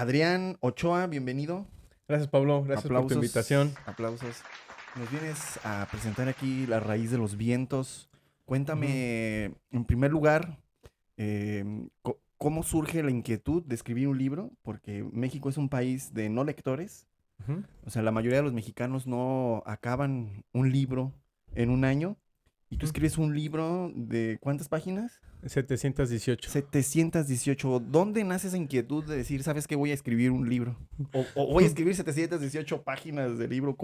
Adrián Ochoa, bienvenido. Gracias, Pablo. Gracias por tu Aplausos, invitación. aplausos. Nos vienes a presentar aquí La raíz de los vientos. Ujú, Cuéntame, en primer lugar, ¿cómo surge la inquietud de escribir un libro? Porque México es un país de no lectores. ujú. O sea, la mayoría de los mexicanos no acaban un libro en un año. Y tú Ujú. escribes un libro de ¿cuántas páginas? 718. 718. ¿Dónde nace esa inquietud de decir, sabes que voy a escribir un libro? O voy a escribir 718 páginas de libro.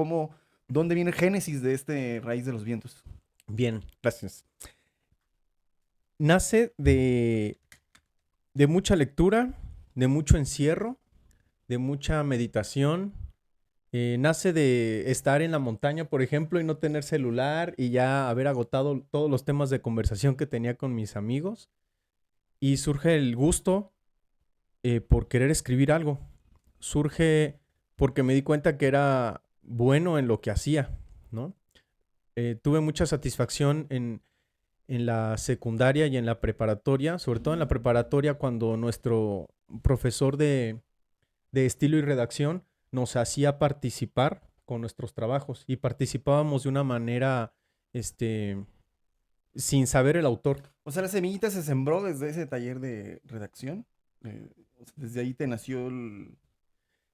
¿Dónde viene el génesis de este Raíz de los Vientos? Bien, gracias. Nace de mucha lectura, de mucho encierro, de mucha meditación. Nace de estar en la montaña, por ejemplo, y no tener celular y ya haber agotado todos los temas de conversación que tenía con mis amigos. Y surge el gusto por querer escribir algo. Surge porque me di cuenta que era bueno en lo que hacía, ¿no? Tuve mucha satisfacción en la secundaria y en la preparatoria, sobre todo en la preparatoria cuando nuestro profesor de estilo y redacción nos hacía participar con nuestros trabajos y participábamos de una manera, este, sin saber el autor. O sea, la semillita se sembró desde ese taller de redacción. O sea, desde ahí te nació el...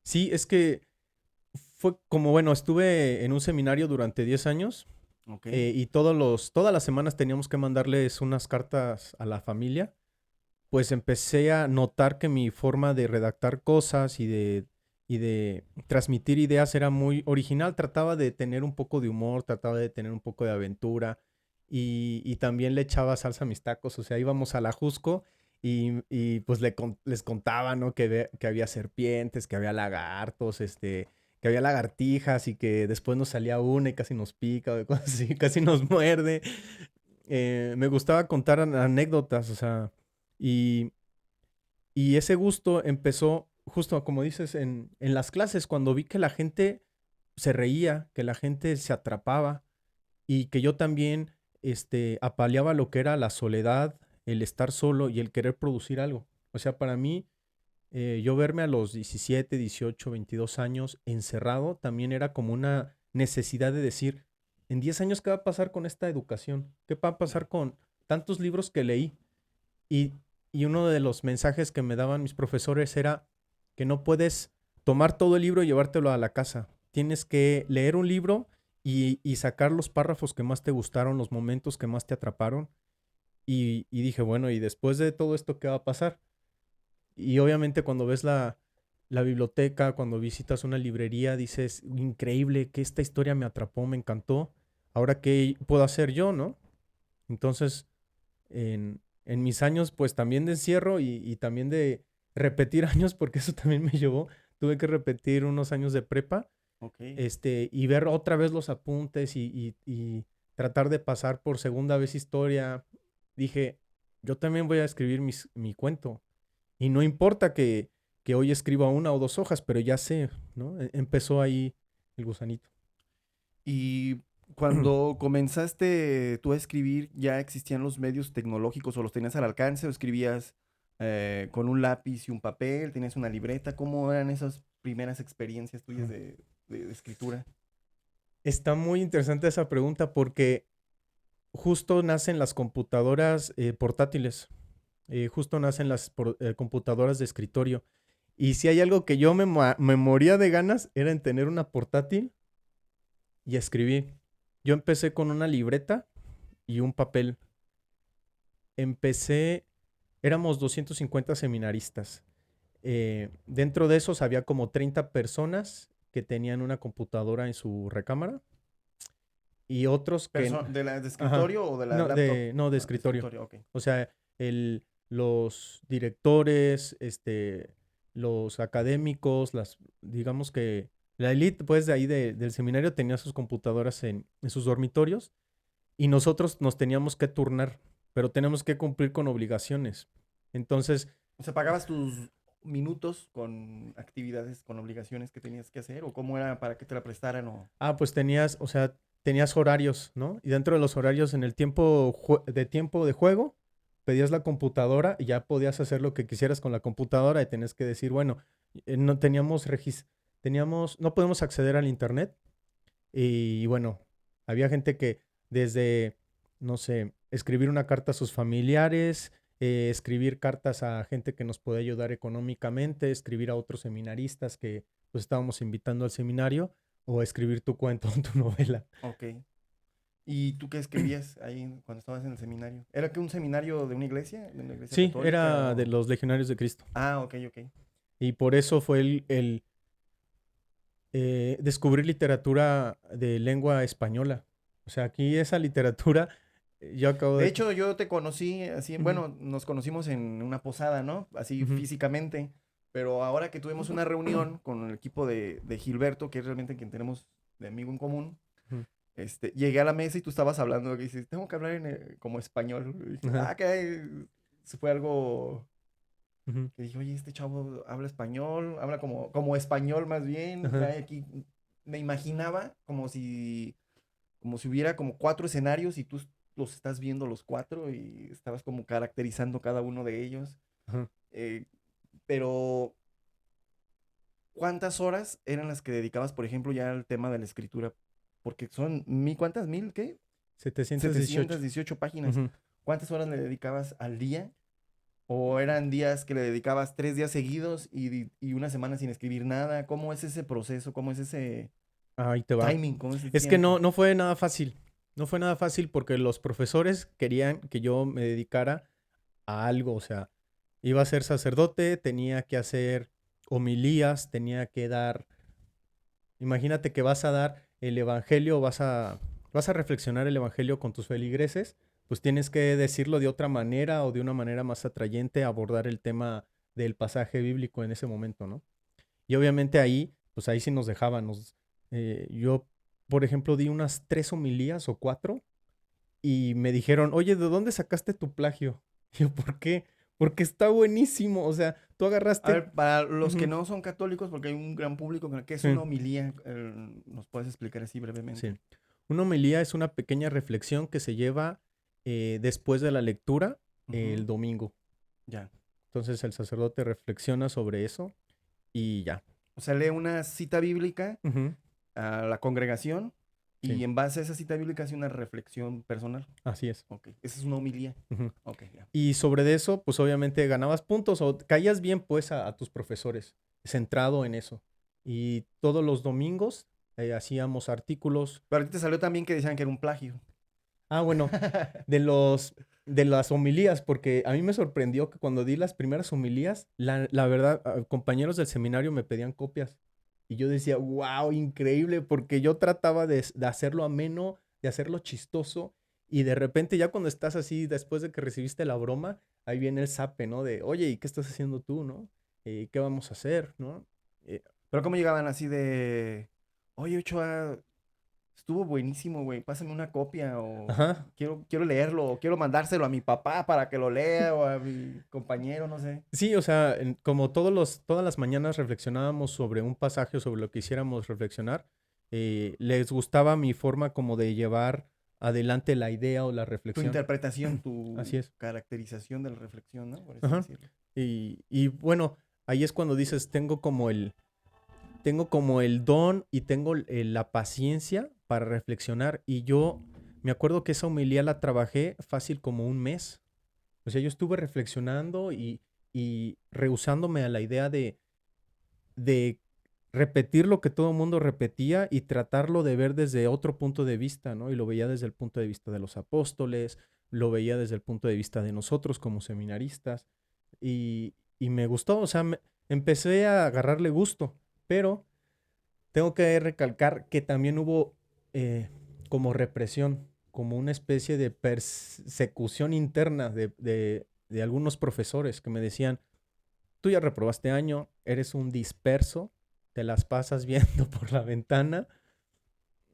Sí, es que fue como, bueno, estuve en un seminario durante 10 años. Ok. Y todas las semanas teníamos que mandarles unas cartas a la familia. Pues empecé a notar que mi forma de redactar cosas y de transmitir ideas era muy original. Trataba de tener un poco de humor, trataba de tener un poco de aventura y también le echaba salsa a mis tacos. O sea, íbamos a la Jusco y pues les contaba, ¿no? Que había serpientes, que había lagartos, que había lagartijas y que después nos salía una y casi nos pica, o cosas así, casi nos muerde. Me gustaba contar anécdotas, o sea, y, y ese gusto empezó justo como dices en las clases, cuando vi que la gente se reía, que la gente se atrapaba y que yo también apaleaba lo que era la soledad, el estar solo y el querer producir algo. O sea, para mí, yo verme a los 17, 18, 22 años encerrado también era como una necesidad de decir, en 10 años, ¿qué va a pasar con esta educación? ¿Qué va a pasar con tantos libros que leí? Y, y uno de los mensajes que me daban mis profesores era que no puedes tomar todo el libro y llevártelo a la casa. Tienes que leer un libro y sacar los párrafos que más te gustaron, los momentos que más te atraparon. Y dije, bueno, ¿y después de todo esto qué va a pasar? Y obviamente cuando ves la biblioteca, cuando visitas una librería, dices, increíble, que esta historia me atrapó, me encantó. Ahora, ¿qué puedo hacer yo, no? Entonces, en mis años, pues también de encierro y también de repetir años, porque eso también me llevó, tuve que repetir unos años de prepa, Ok. y ver otra vez los apuntes y tratar de pasar por segunda vez historia. Dije, yo también voy a escribir mi cuento. Y no importa que hoy escriba una o dos hojas, pero ya sé, ¿no? Empezó ahí el gusanito. Y cuando comenzaste tú a escribir, ¿ya existían los medios tecnológicos o los tenías al alcance o escribías con un lápiz y un papel? ¿Tenías una libreta? ¿Cómo eran esas primeras experiencias tuyas de escritura? Está muy interesante esa pregunta porque justo nacen las computadoras portátiles, justo nacen las computadoras de escritorio. Y si hay algo que yo me moría de ganas, era en tener una portátil y escribir. Yo empecé con una libreta y un papel. Empecé, éramos 250 seminaristas. Dentro de esos había como 30 personas que tenían una computadora en su recámara y otros que, ¿De la de ajá, escritorio o de la no, laptop? no de Ah, de escritorio. escritorio, ok. O sea, los directores, los académicos, digamos que la élite, pues, de ahí del seminario tenía sus computadoras en sus dormitorios y nosotros nos teníamos que turnar, pero tenemos que cumplir con obligaciones. Entonces, O sea, ¿pagabas tus minutos con actividades, con obligaciones que tenías que hacer? ¿O cómo era para que te la prestaran? O... pues tenías, o sea, tenías horarios, ¿no? Y dentro de los horarios, en el tiempo de juego, pedías la computadora y ya podías hacer lo que quisieras con la computadora y tenías que decir, bueno, No no podemos acceder al internet. Y bueno, había gente que desde, no sé, escribir una carta a sus familiares, escribir cartas a gente que nos puede ayudar económicamente, escribir a otros seminaristas que pues estábamos invitando al seminario, o escribir tu cuento, tu novela. Ok. ¿Y tú qué escribías ahí cuando estabas en el seminario? ¿Era que un seminario de una iglesia? ¿De una iglesia Sí, católica era de o...? los Legionarios de Cristo. Ah, ok, ok. Y por eso fue descubrir literatura de lengua española. O sea, aquí esa literatura, yo acabo De de... hecho, yo te conocí así, Ujú, bueno, nos conocimos en una posada, ¿no? Así ujú, físicamente. Pero ahora que tuvimos una reunión con el equipo de Gilberto, que es realmente quien tenemos de amigo en común, ujú, llegué a la mesa y tú estabas hablando, que dices, tengo que hablar como español. Y dije, ajá, que fue algo ujú, que dije, oye, este chavo habla español, habla como español más bien, ajá, trae aquí, me imaginaba como si hubiera como cuatro escenarios y tú los estás viendo los cuatro y estabas como caracterizando cada uno de ellos. ajá. Eh, pero, ¿cuántas horas eran las que dedicabas, por ejemplo, ya al tema de la escritura? Porque son, ¿cuántas? ¿Mil qué? 718. 718 páginas. Ujú. ¿Cuántas horas le dedicabas al día? ¿O eran días que le dedicabas 3 días seguidos y una semana sin escribir nada? ¿Cómo es ese proceso? ¿Cómo es ese Ahí te va. timing? ¿Cómo es el Es que tiempo? no fue nada fácil. No fue nada fácil porque los profesores querían que yo me dedicara a algo. O sea, iba a ser sacerdote, tenía que hacer homilías, tenía que dar. Imagínate que vas a dar el evangelio, vas a reflexionar el evangelio con tus feligreses, pues tienes que decirlo de otra manera o de una manera más atrayente, abordar el tema del pasaje bíblico en ese momento, ¿no? Y obviamente ahí, pues ahí sí nos dejaban. Yo, por ejemplo, di unas 3 homilías o 4 y me dijeron, oye, ¿de dónde sacaste tu plagio? Y yo, ¿por qué? Porque está buenísimo. O sea, tú A agarraste... ver, para los que Ujú, no son católicos, porque hay un gran público, ¿qué es sí, una homilía? ¿Nos puedes explicar así sí. brevemente? Una homilía es una pequeña reflexión que se lleva después de la lectura Ujú, el domingo. ya. Entonces el sacerdote reflexiona sobre eso y ya. O sea, lee una cita bíblica Ujú, a la congregación sí, y en base a esa cita bíblica hace una reflexión personal. así es. Ok, esa es una homilía. Ujú. Ok, ya. Y sobre de eso, pues obviamente ganabas puntos o caías bien pues a tus profesores, centrado en eso. Y todos los domingos hacíamos artículos. Pero a ti te salió también que decían que era un plagio. Ah, bueno, de los de las homilías, porque a mí me sorprendió que cuando di las primeras homilías, la verdad, compañeros del seminario me pedían copias. Y yo decía, wow, increíble, porque yo trataba de hacerlo ameno, de hacerlo chistoso, y de repente ya cuando estás así, después de que recibiste la broma, ahí viene el zape, ¿no? De, oye, ¿y qué estás haciendo tú, no? ¿Qué vamos a hacer, no? Eh, Pero ¿cómo llegaban así de, oye, Ochoa, estuvo buenísimo, güey, pásame una copia o ajá. quiero leerlo o quiero mandárselo a mi papá para que lo lea o a mi compañero, no sé. Sí, o sea, como todas las mañanas reflexionábamos sobre un pasaje o sobre lo que quisiéramos reflexionar, les gustaba mi forma como de llevar adelante la idea o la Tu reflexión. interpretación, Así tu es. caracterización de la reflexión, ¿no? Por así Ajá. decirlo. Y bueno, ahí es cuando dices, tengo como el don y tengo la paciencia para reflexionar. Y yo me acuerdo que esa homilía la trabajé fácil como un mes. O sea, yo estuve reflexionando y rehusándome a la idea de repetir lo que todo el mundo repetía y tratarlo de ver desde otro punto de vista, ¿no? Y lo veía desde el punto de vista de los apóstoles, lo veía desde el punto de vista de nosotros como seminaristas y me gustó, o sea, empecé a agarrarle gusto, pero tengo que recalcar que también hubo como represión, como una especie de persecución interna de algunos profesores que me decían, tú ya reprobaste año, eres un disperso, te las pasas viendo por la ventana.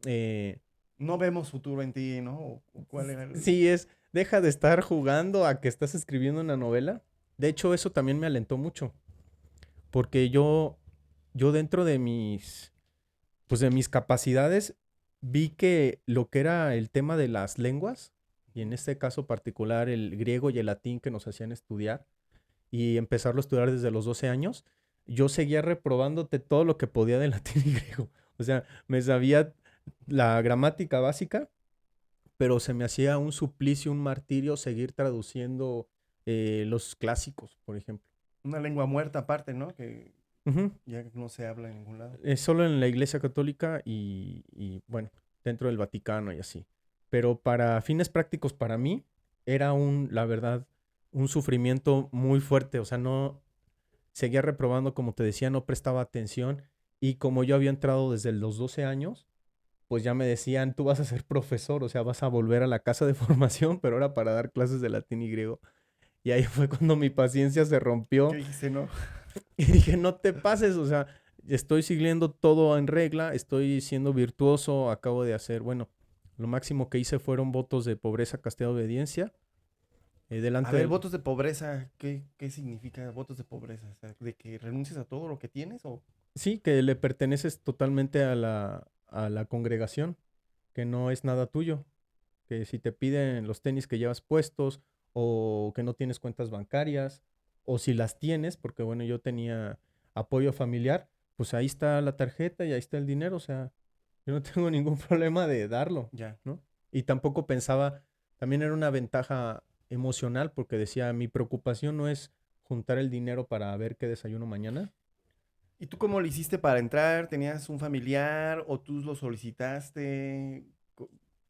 Eh, No vemos futuro en ti, ¿no? ¿O cuál era el...? sí, deja de estar jugando a que estás escribiendo una novela. De hecho, eso también me alentó mucho, porque yo dentro pues de mis capacidades, vi que lo que era el tema de las lenguas, y en este caso particular el griego y el latín que nos hacían estudiar, y empezarlo a estudiar desde los 12 años, yo seguía reprobándote todo lo que podía de latín y griego. O sea, me sabía la gramática básica, pero se me hacía un suplicio, un martirio seguir traduciendo los clásicos, por ejemplo. Una lengua muerta aparte, ¿no? Que Ujú. ya no se habla en ningún lado. Solo en la Iglesia Católica y, bueno, dentro del Vaticano y así. Pero para fines prácticos, para mí, era la verdad, un sufrimiento muy fuerte. O sea, no seguía reprobando, como te decía, no prestaba atención. Y como yo había entrado desde los 12 años, pues ya me decían, tú vas a ser profesor, o sea, vas a volver a la casa de formación, pero ahora para dar clases de latín y griego. Y ahí fue cuando mi paciencia se ¿Qué rompió dijiste, no? y dije, no te pases, o sea, estoy siguiendo todo en regla, estoy siendo virtuoso, acabo de hacer, bueno, lo máximo que hice fueron votos de pobreza, castidad, obediencia, A delante ver, del... votos de pobreza, ¿qué significa votos de pobreza? O sea, ¿de que renuncias a todo lo que tienes o...? Sí, que le perteneces totalmente a la congregación, que no es nada tuyo, que si te piden los tenis que llevas puestos o que no tienes cuentas bancarias o si las tienes, porque bueno, yo tenía apoyo familiar, pues ahí está la tarjeta y ahí está el dinero, o sea, yo no tengo ningún problema de darlo, Ya. ¿no? Y tampoco pensaba, también era una ventaja emocional porque decía, mi preocupación no es juntar el dinero para ver qué desayuno mañana. ¿Y tú cómo lo hiciste para entrar? ¿Tenías un familiar o tú lo solicitaste?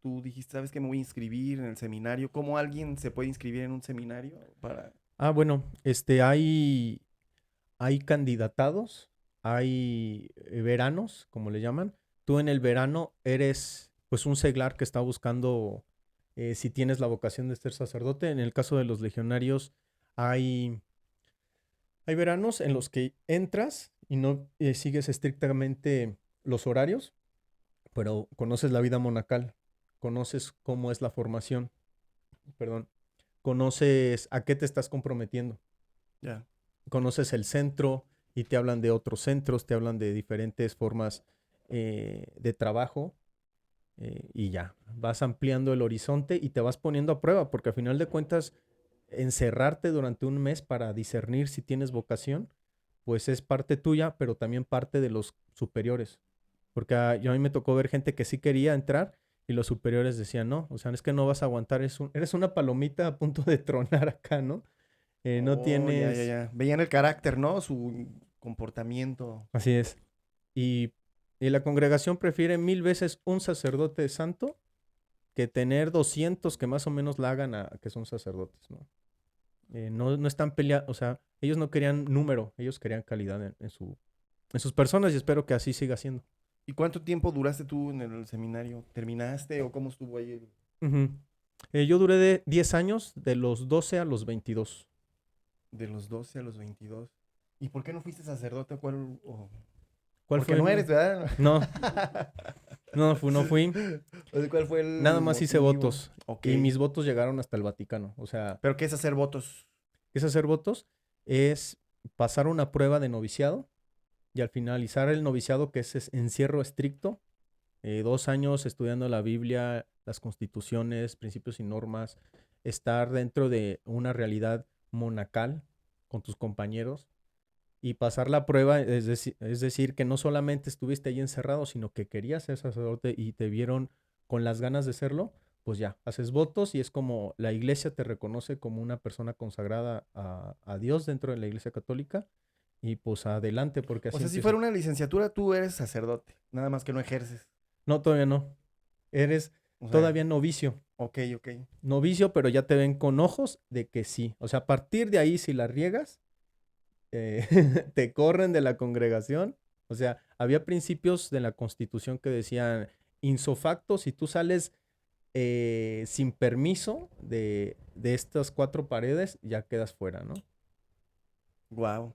Tú dijiste, ¿sabes qué? Me voy a inscribir en el seminario. ¿Cómo alguien se puede inscribir en un seminario para...? Ah, bueno, hay candidatados, hay veranos, como le llaman. Tú en el verano eres pues un seglar que está buscando si tienes la vocación de ser sacerdote. En el caso de los legionarios hay, hay veranos en los que entras y no sigues estrictamente los horarios, pero conoces la vida monacal, conoces cómo es la formación, perdón, conoces a qué te estás comprometiendo. Ya. Conoces el centro y te hablan de otros centros, te hablan de diferentes formas de trabajo y ya, vas ampliando el horizonte y te vas poniendo a prueba, porque al final de cuentas, encerrarte durante un mes para discernir si tienes vocación, pues es parte tuya, pero también parte de los superiores. Porque a mí me tocó ver gente que sí quería entrar y los superiores decían, no, o sea, es que no vas a aguantar, eres una palomita a punto de tronar acá, ¿no? No Oh, ya, ya, tienes... ya. Veían el carácter, ¿no? Su comportamiento. Así es. Y, y la congregación prefiere 1000 veces un sacerdote santo que tener 200 que más o menos la hagan a que son sacerdotes, ¿no? No están peleando, o sea, ellos no querían número, ellos querían calidad en sus personas y espero que así siga siendo. ¿Y cuánto tiempo duraste tú en el seminario? ¿Terminaste o cómo estuvo ahí Ujú. Yo duré de 10 años, de los 12 a los 22. de los 12 a los 22? ¿Y por qué no fuiste sacerdote? ¿Cuál Porque fue no eres, el...? ¿verdad? No, no fui. O sea, ¿cuál fue Nada el más hice motivo? votos Ok. y mis votos llegaron hasta el Vaticano. O sea, ¿Pero qué es hacer votos? ¿qué es hacer votos? Es pasar una prueba de noviciado y al finalizar el noviciado, que es encierro estricto, 2 años estudiando la Biblia, las constituciones, principios y normas, estar dentro de una realidad monacal con tus compañeros y pasar la prueba, es decir, que no solamente estuviste ahí encerrado, sino que querías ser sacerdote y te vieron con las ganas de serlo, pues ya, haces votos y es como la iglesia te reconoce como una persona consagrada a Dios dentro de la iglesia católica y pues adelante porque O así sea, si empieza. fuera una licenciatura, tú eres sacerdote, nada más que no ejerces. No, todavía no. Eres O sea, todavía novicio. ok, ok. Novicio, pero ya te ven con ojos de que sí. O sea, a partir de ahí, si la riegas, te corren de la congregación. O sea, había principios de la Constitución que decían insofacto, si tú sales sin permiso de estas 4 paredes, ya quedas fuera, ¿no? Wow.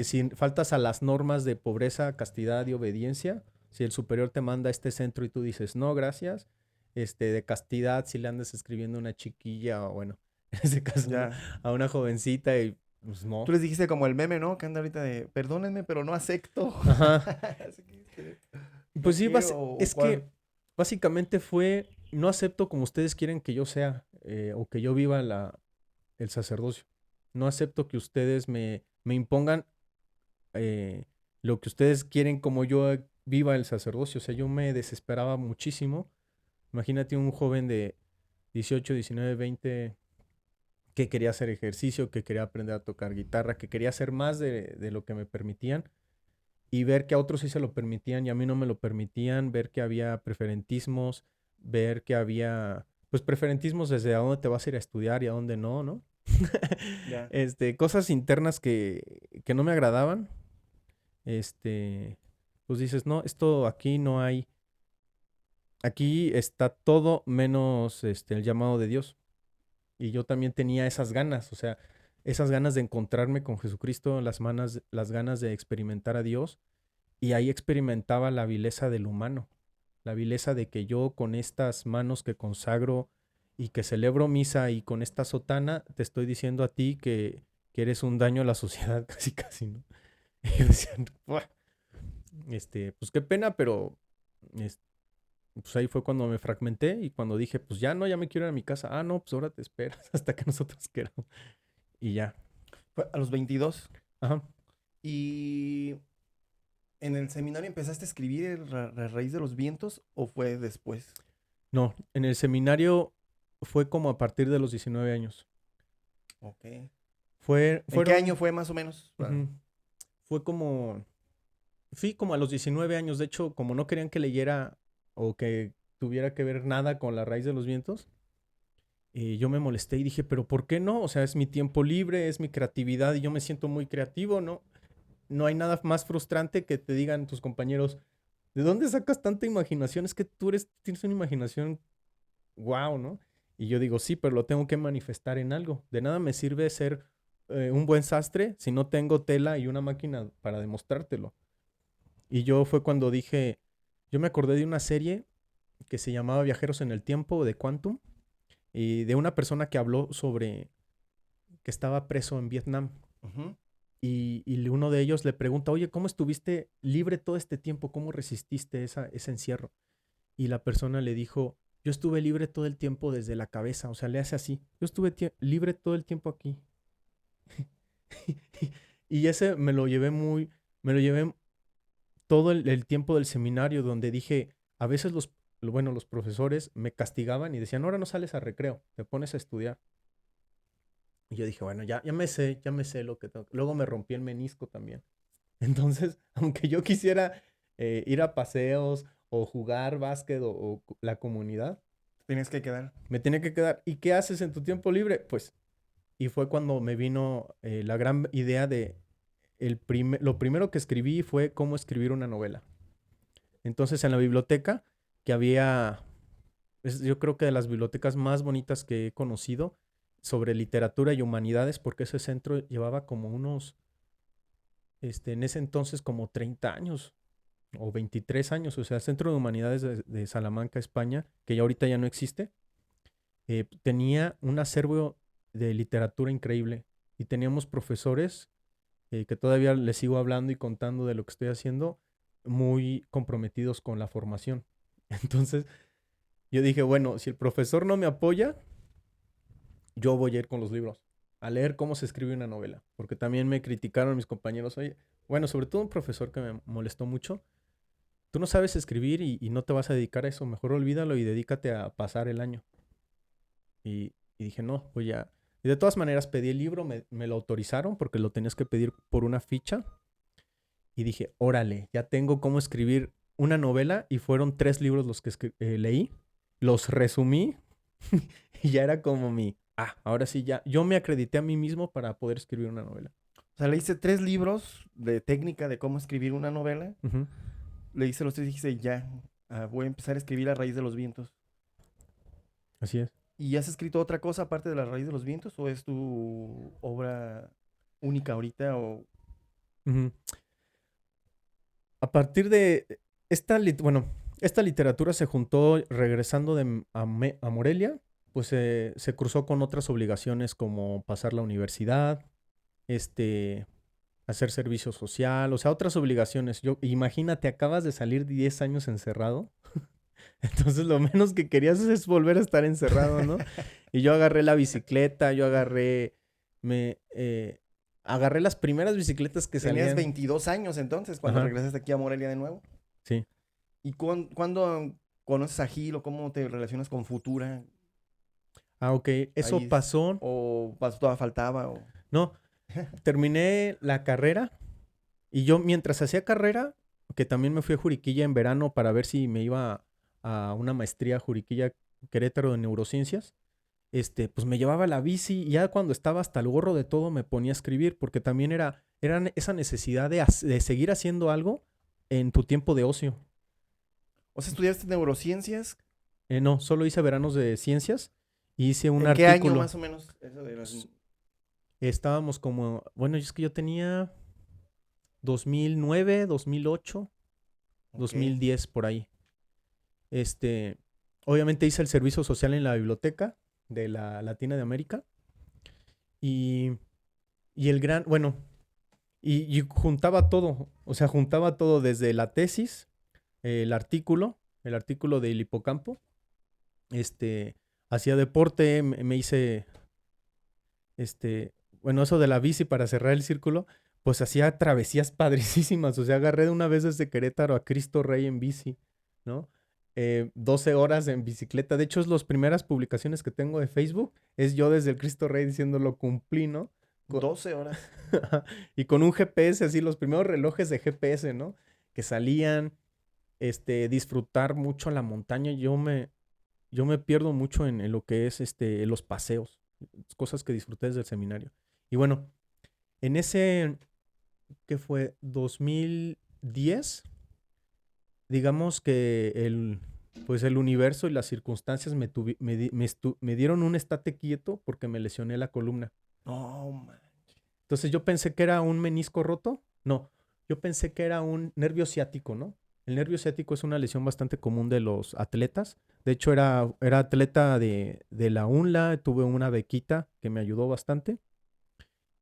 Si faltas a las normas de pobreza, castidad y obediencia, si el superior te manda a este centro y tú dices, no, gracias, de castidad, si le andas escribiendo a una chiquilla o bueno, en este caso Ya. a una jovencita y pues Tú no. les dijiste como el meme, ¿no? Que anda ahorita de, perdónenme, pero no acepto. Ajá. Así que, Pues no sí, quiero, o es que cuál. básicamente fue, no acepto como ustedes quieren que yo sea o que yo viva el sacerdocio. No acepto que ustedes me impongan lo que ustedes quieren como yo viva el sacerdocio. O sea, yo me desesperaba muchísimo. Imagínate un joven de 18, 19, 20 que quería hacer ejercicio, que quería aprender a tocar guitarra, que quería hacer más de lo que me permitían y ver que a otros sí se lo permitían y a mí no me lo permitían, ver que había preferentismos, ver que había, pues preferentismos desde a dónde te vas a ir a estudiar y a dónde no, ¿no? Ya. Cosas internas que no me agradaban. Pues dices, no, esto aquí no hay, aquí está todo menos el llamado de Dios. Y yo también tenía esas ganas, o sea, esas ganas de encontrarme con Jesucristo, las ganas de experimentar a Dios. Y ahí experimentaba la vileza del humano, la vileza de que yo con estas manos que consagro y que celebro misa y con esta sotana te estoy diciendo a ti que eres un daño a la sociedad, casi casi, ¿no? Y yo decía, "Buah". Pues qué pena, pero es- pues ahí fue cuando me fragmenté y cuando dije, pues ya no, ya me quiero ir a mi casa. Ah, no, pues ahora te esperas hasta que nosotros queramos. Y ya. Fue a los 22. Ajá. ¿Y en el seminario empezaste a escribir La raíz de los vientos o fue después? No, en el seminario fue como a partir de los 19 años. Ok. ¿En qué año Fueron, fue más o menos? ujú, fue como, fui como a los 19 años. De hecho, como no querían que leyera o que tuviera que ver nada con la raíz de los vientos, yo me molesté y dije, pero ¿por qué no? O sea, es mi tiempo libre, es mi creatividad y yo me siento muy creativo, ¿no? No hay nada más frustrante que te digan tus compañeros, ¿de dónde sacas tanta imaginación? Es que tienes una imaginación wow, ¿no? Y yo digo, sí, pero lo tengo que manifestar en algo. De nada me sirve ser un buen sastre si no tengo tela y una máquina para demostrártelo. Y yo fue cuando dije, yo me acordé de una serie que se llamaba Viajeros en el Tiempo de Quantum y de una persona que habló sobre que estaba preso en Vietnam. Ujú. Y uno de ellos le pregunta, oye, ¿cómo estuviste libre todo este tiempo? ¿Cómo resististe ese encierro? Y la persona le dijo, yo estuve libre todo el tiempo desde la cabeza, o sea, le hace así, yo estuve libre todo el tiempo aquí. Y ese me lo llevé todo el tiempo del seminario donde dije, a veces los profesores me castigaban y decían, ahora no sales a recreo, te pones a estudiar. Y yo dije, bueno, ya me sé lo que tengo. Luego me rompí el menisco también. Entonces, aunque yo quisiera ir a paseos o jugar básquet o la comunidad, Tienes que quedar. me tenía que quedar. ¿Y qué haces en tu tiempo libre? Pues, y fue cuando me vino la gran idea de lo primero que escribí fue cómo escribir una novela. Entonces, en la biblioteca, que yo creo que de las bibliotecas más bonitas que he conocido sobre literatura y humanidades, porque ese centro llevaba como en ese entonces como 30 años o 23 años, o sea, el Centro de Humanidades de Salamanca, España, que ya ahorita ya no existe, tenía un acervo de literatura increíble y teníamos profesores que todavía les sigo hablando y contando de lo que estoy haciendo, muy comprometidos con la formación. Entonces, yo dije, bueno, si el profesor no me apoya, yo voy a ir con los libros, a leer cómo se escribe una novela, porque también me criticaron mis compañeros, oye, bueno, sobre todo un profesor que me molestó mucho, tú no sabes escribir y no te vas a dedicar a eso, mejor olvídalo y dedícate a pasar el año. Y dije, no, voy a... Y de todas maneras pedí el libro, me lo autorizaron porque lo tenías que pedir por una ficha. Y dije, órale, ya tengo cómo escribir una novela y fueron 3 libros los que leí, los resumí y ya era como ahora sí ya, yo me acredité a mí mismo para poder escribir una novela. O sea, leíste 3 libros de técnica de cómo escribir una novela. Ujú. Leíste los tres y dijiste, ya, voy a empezar a escribir La raíz de los vientos. Así es. ¿Y has escrito otra cosa aparte de La raíz de los vientos o es tu obra única ahorita o... Ujú. A partir de bueno, esta literatura se juntó regresando a Morelia, pues se cruzó con otras obligaciones como pasar la universidad, hacer servicio social, o sea, otras obligaciones. Imagínate, acabas de salir 10 años encerrado, entonces lo menos que querías es volver a estar encerrado, ¿no? Y yo agarré la bicicleta, me agarré las primeras bicicletas que Tenías salían. 22 años entonces, cuando Ajá, regresaste aquí a Morelia de nuevo. sí. ¿Y cuándo conoces a Gil o cómo te relacionas con Futura? Ah, ok. Eso Ahí, pasó. o pasó, todavía faltaba, o... No, terminé la carrera y yo mientras hacía carrera, que también me fui a Juriquilla en verano para ver si me iba a una maestría a Juriquilla Querétaro de neurociencias. Pues me llevaba la bici y ya cuando estaba hasta el gorro de todo me ponía a escribir porque también era esa necesidad de seguir haciendo algo en tu tiempo de ocio. O sea, estudiaste neurociencias. No, solo hice veranos de ciencias y hice un ¿En qué año artículo. más o menos? Eso de las... Estábamos como, bueno, es que yo tenía 2009, 2008, Ok. 2010 por ahí. Este, obviamente hice el servicio social en la biblioteca de la Latina de América y, y el gran, bueno, y juntaba todo, o sea, juntaba todo desde la tesis, el artículo del hipocampo, hacía deporte, me hice, bueno, eso de la bici para cerrar el círculo, pues hacía travesías padricísimas, o sea, agarré de una vez desde Querétaro a Cristo Rey en bici, ¿no? 12 horas en bicicleta, de hecho es las primeras publicaciones que tengo de Facebook, es yo desde el Cristo Rey diciendo lo cumplí, ¿no? 12 horas. Y con un GPS, así, los primeros relojes de GPS, ¿no? Que salían, disfrutar mucho la montaña. Yo me pierdo mucho en lo que es, los paseos, cosas que disfruté desde el seminario. Y bueno, en ese, que fue 2010, digamos que pues el universo y las circunstancias me dieron un estate quieto porque me lesioné la columna. No, man. Entonces yo pensé que era un menisco roto. No, yo pensé que era un nervio ciático, ¿no? El nervio ciático es una lesión bastante común de los atletas. De hecho, era atleta de la UNLA, tuve una bequita que me ayudó bastante.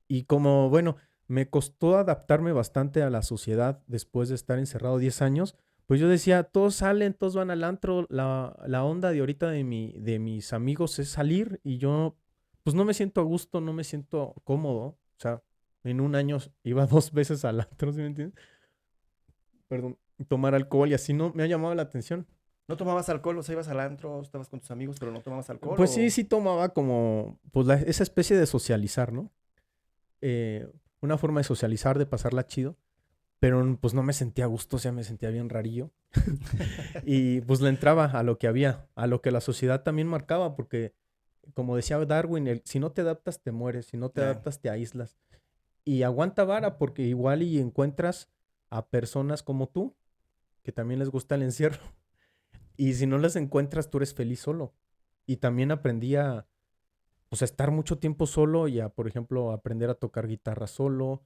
Y como, bueno, me costó adaptarme bastante a la sociedad después de estar encerrado 10 años, pues yo decía, todos salen, todos van al antro, la onda de ahorita de mis amigos es salir y yo, pues no me siento a gusto, no me siento cómodo. O sea, en un año iba 2 veces al antro, ¿sí me entiendes? Perdón, tomar alcohol y así no me ha llamado la atención. ¿No tomabas alcohol? O sea, ibas al antro, estabas con tus amigos, pero no tomabas alcohol, Pues sí, o... sí tomaba como, pues esa especie de socializar, ¿no? Una forma de socializar, de pasarla chido, pero pues no me sentía a gusto, o sea, me sentía bien rarillo. Y pues le entraba a lo que había, a lo que la sociedad también marcaba, porque como decía Darwin, si no te adaptas te mueres, si no te Ya. adaptas te aíslas. Y aguanta vara, porque igual y encuentras a personas como tú, que también les gusta el encierro, y si no las encuentras, tú eres feliz solo. Y también aprendí a, pues, a estar mucho tiempo solo y a, por ejemplo, aprender a tocar guitarra solo.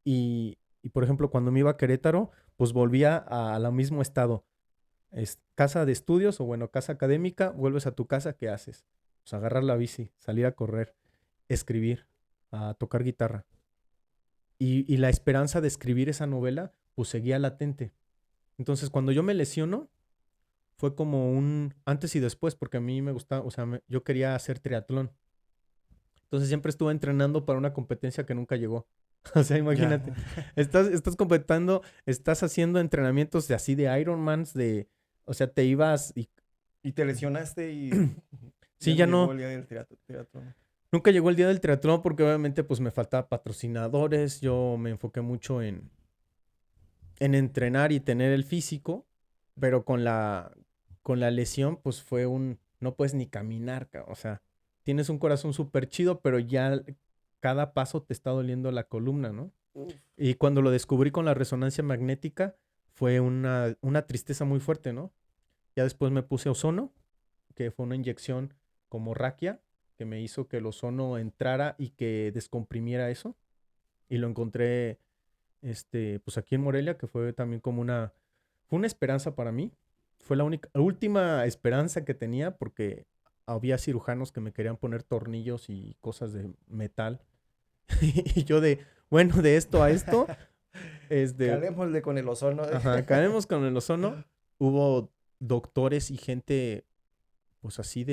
Y por ejemplo, cuando me iba a Querétaro, pues volvía a lo mismo estado. Es casa de estudios o bueno, casa académica, vuelves a tu casa, ¿qué haces? Pues agarrar la bici, salir a correr, escribir, a tocar guitarra. Y la esperanza de escribir esa novela, pues seguía latente. Entonces, cuando yo me lesiono, fue como un antes y después, porque a mí me gustaba, o sea, yo quería hacer triatlón. Entonces siempre estuve entrenando para una competencia que nunca llegó. O sea, Ya. imagínate, estás completando, estás haciendo entrenamientos de así de Ironmans, o sea, te ibas y Y te lesionaste y sí, ya no ya llegó no, el día del teatro. nunca llegó el día del triatlón porque obviamente pues me faltaba patrocinadores, yo me enfoqué mucho en entrenar y tener el físico, pero con la lesión pues fue no puedes ni caminar, o sea, tienes un corazón súper chido, pero ya cada paso te está doliendo la columna, ¿no? Uf. Y cuando lo descubrí con la resonancia magnética, fue una tristeza muy fuerte, ¿no? Ya después me puse ozono, que fue una inyección como raquia, que me hizo que el ozono entrara y que descomprimiera eso. Y lo encontré, pues aquí en Morelia, que fue también como fue una esperanza para mí. Fue la última esperanza que tenía porque había cirujanos que me querían poner tornillos y cosas de metal. Y yo bueno, de esto a esto, Calémosle con el ozono. ajá, caemos con el ozono. Hubo doctores y gente, pues así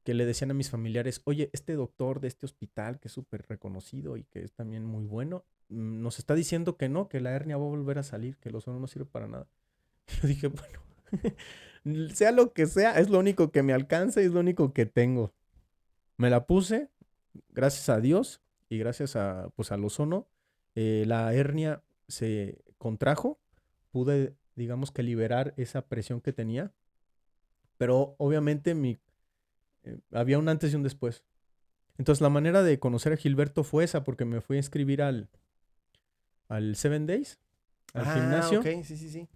que le decían a mis familiares, oye, este doctor de este hospital que es súper reconocido y que es también muy bueno, nos está diciendo que no, que la hernia va a volver a salir, que el ozono no sirve para nada. Yo dije, bueno, sea lo que sea, es lo único que me alcanza y es lo único que tengo. Me la puse, gracias a Dios y gracias a, pues, al ozono, la hernia se contrajo, pude, digamos que liberar esa presión que tenía, pero obviamente había un antes y un después. Entonces la manera de conocer a Gilberto fue esa, porque me fui a inscribir al Seven Days, al Ah, ok, gimnasio, sí, sí, sí.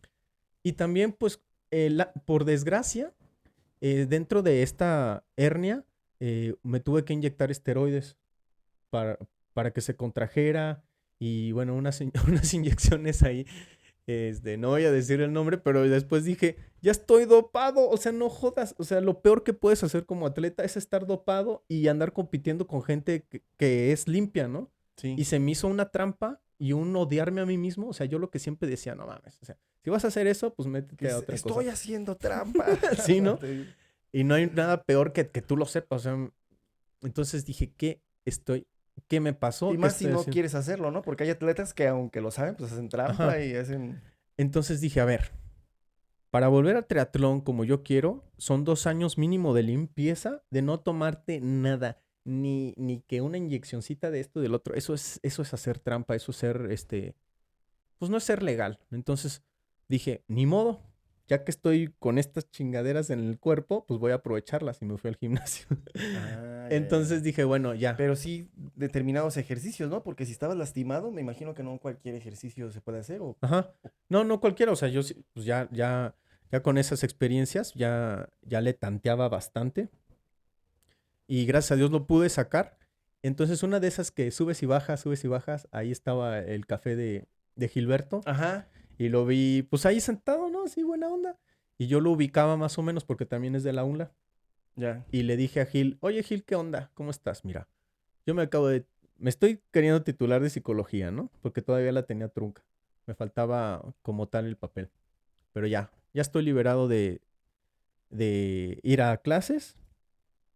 y también pues por desgracia, dentro de esta hernia, me tuve que inyectar esteroides para, para que se contrajera y bueno, unas inyecciones ahí. No voy a decir el nombre, pero después dije, ya estoy dopado, o sea, no jodas, o sea, lo peor que puedes hacer como atleta es estar dopado y andar compitiendo con gente que es limpia, ¿no? Sí. Y se me hizo una trampa y un odiarme a mí mismo, o sea, yo lo que siempre decía, no mames, o sea, si vas a hacer eso, pues métete a otra cosa. Estoy haciendo trampa. Sí, ¿no? Y no hay nada peor que tú lo sepas, o sea, entonces dije, ¿qué me pasó? Y ¿Qué más si estoy no haciendo? quieres hacerlo, ¿no? Porque hay atletas que aunque lo saben, pues hacen trampa Ajá. y hacen... Entonces dije, a ver, para volver al triatlón como yo quiero, son 2 años mínimo de limpieza, de no tomarte nada, ni que una inyeccioncita de esto y del otro. Eso es hacer trampa, eso es ser, pues no es ser legal. Entonces dije, ni modo, ya que estoy con estas chingaderas en el cuerpo, pues voy a aprovecharlas y me fui al gimnasio. Ah, ya, ya, Entonces ya. dije, bueno, ya. Pero sí determinados ejercicios, ¿no? Porque si estabas lastimado, me imagino que no cualquier ejercicio se puede hacer o... Ajá. No, no cualquiera, o sea, yo pues ya con esas experiencias ya le tanteaba bastante. Y gracias a Dios lo pude sacar. Entonces, una de esas que subes y bajas, ahí estaba el café de Gilberto. Ajá, Y lo vi, pues ahí sentado, ¿no? Así, buena onda. Y yo lo ubicaba más o menos porque también es de la UNLA. ya. Y le dije a Gil, oye Gil, ¿qué onda? ¿Cómo estás? Mira, me estoy queriendo titular de psicología, ¿no? Porque todavía la tenía trunca. Me faltaba como tal el papel. Pero ya estoy liberado de ir a clases.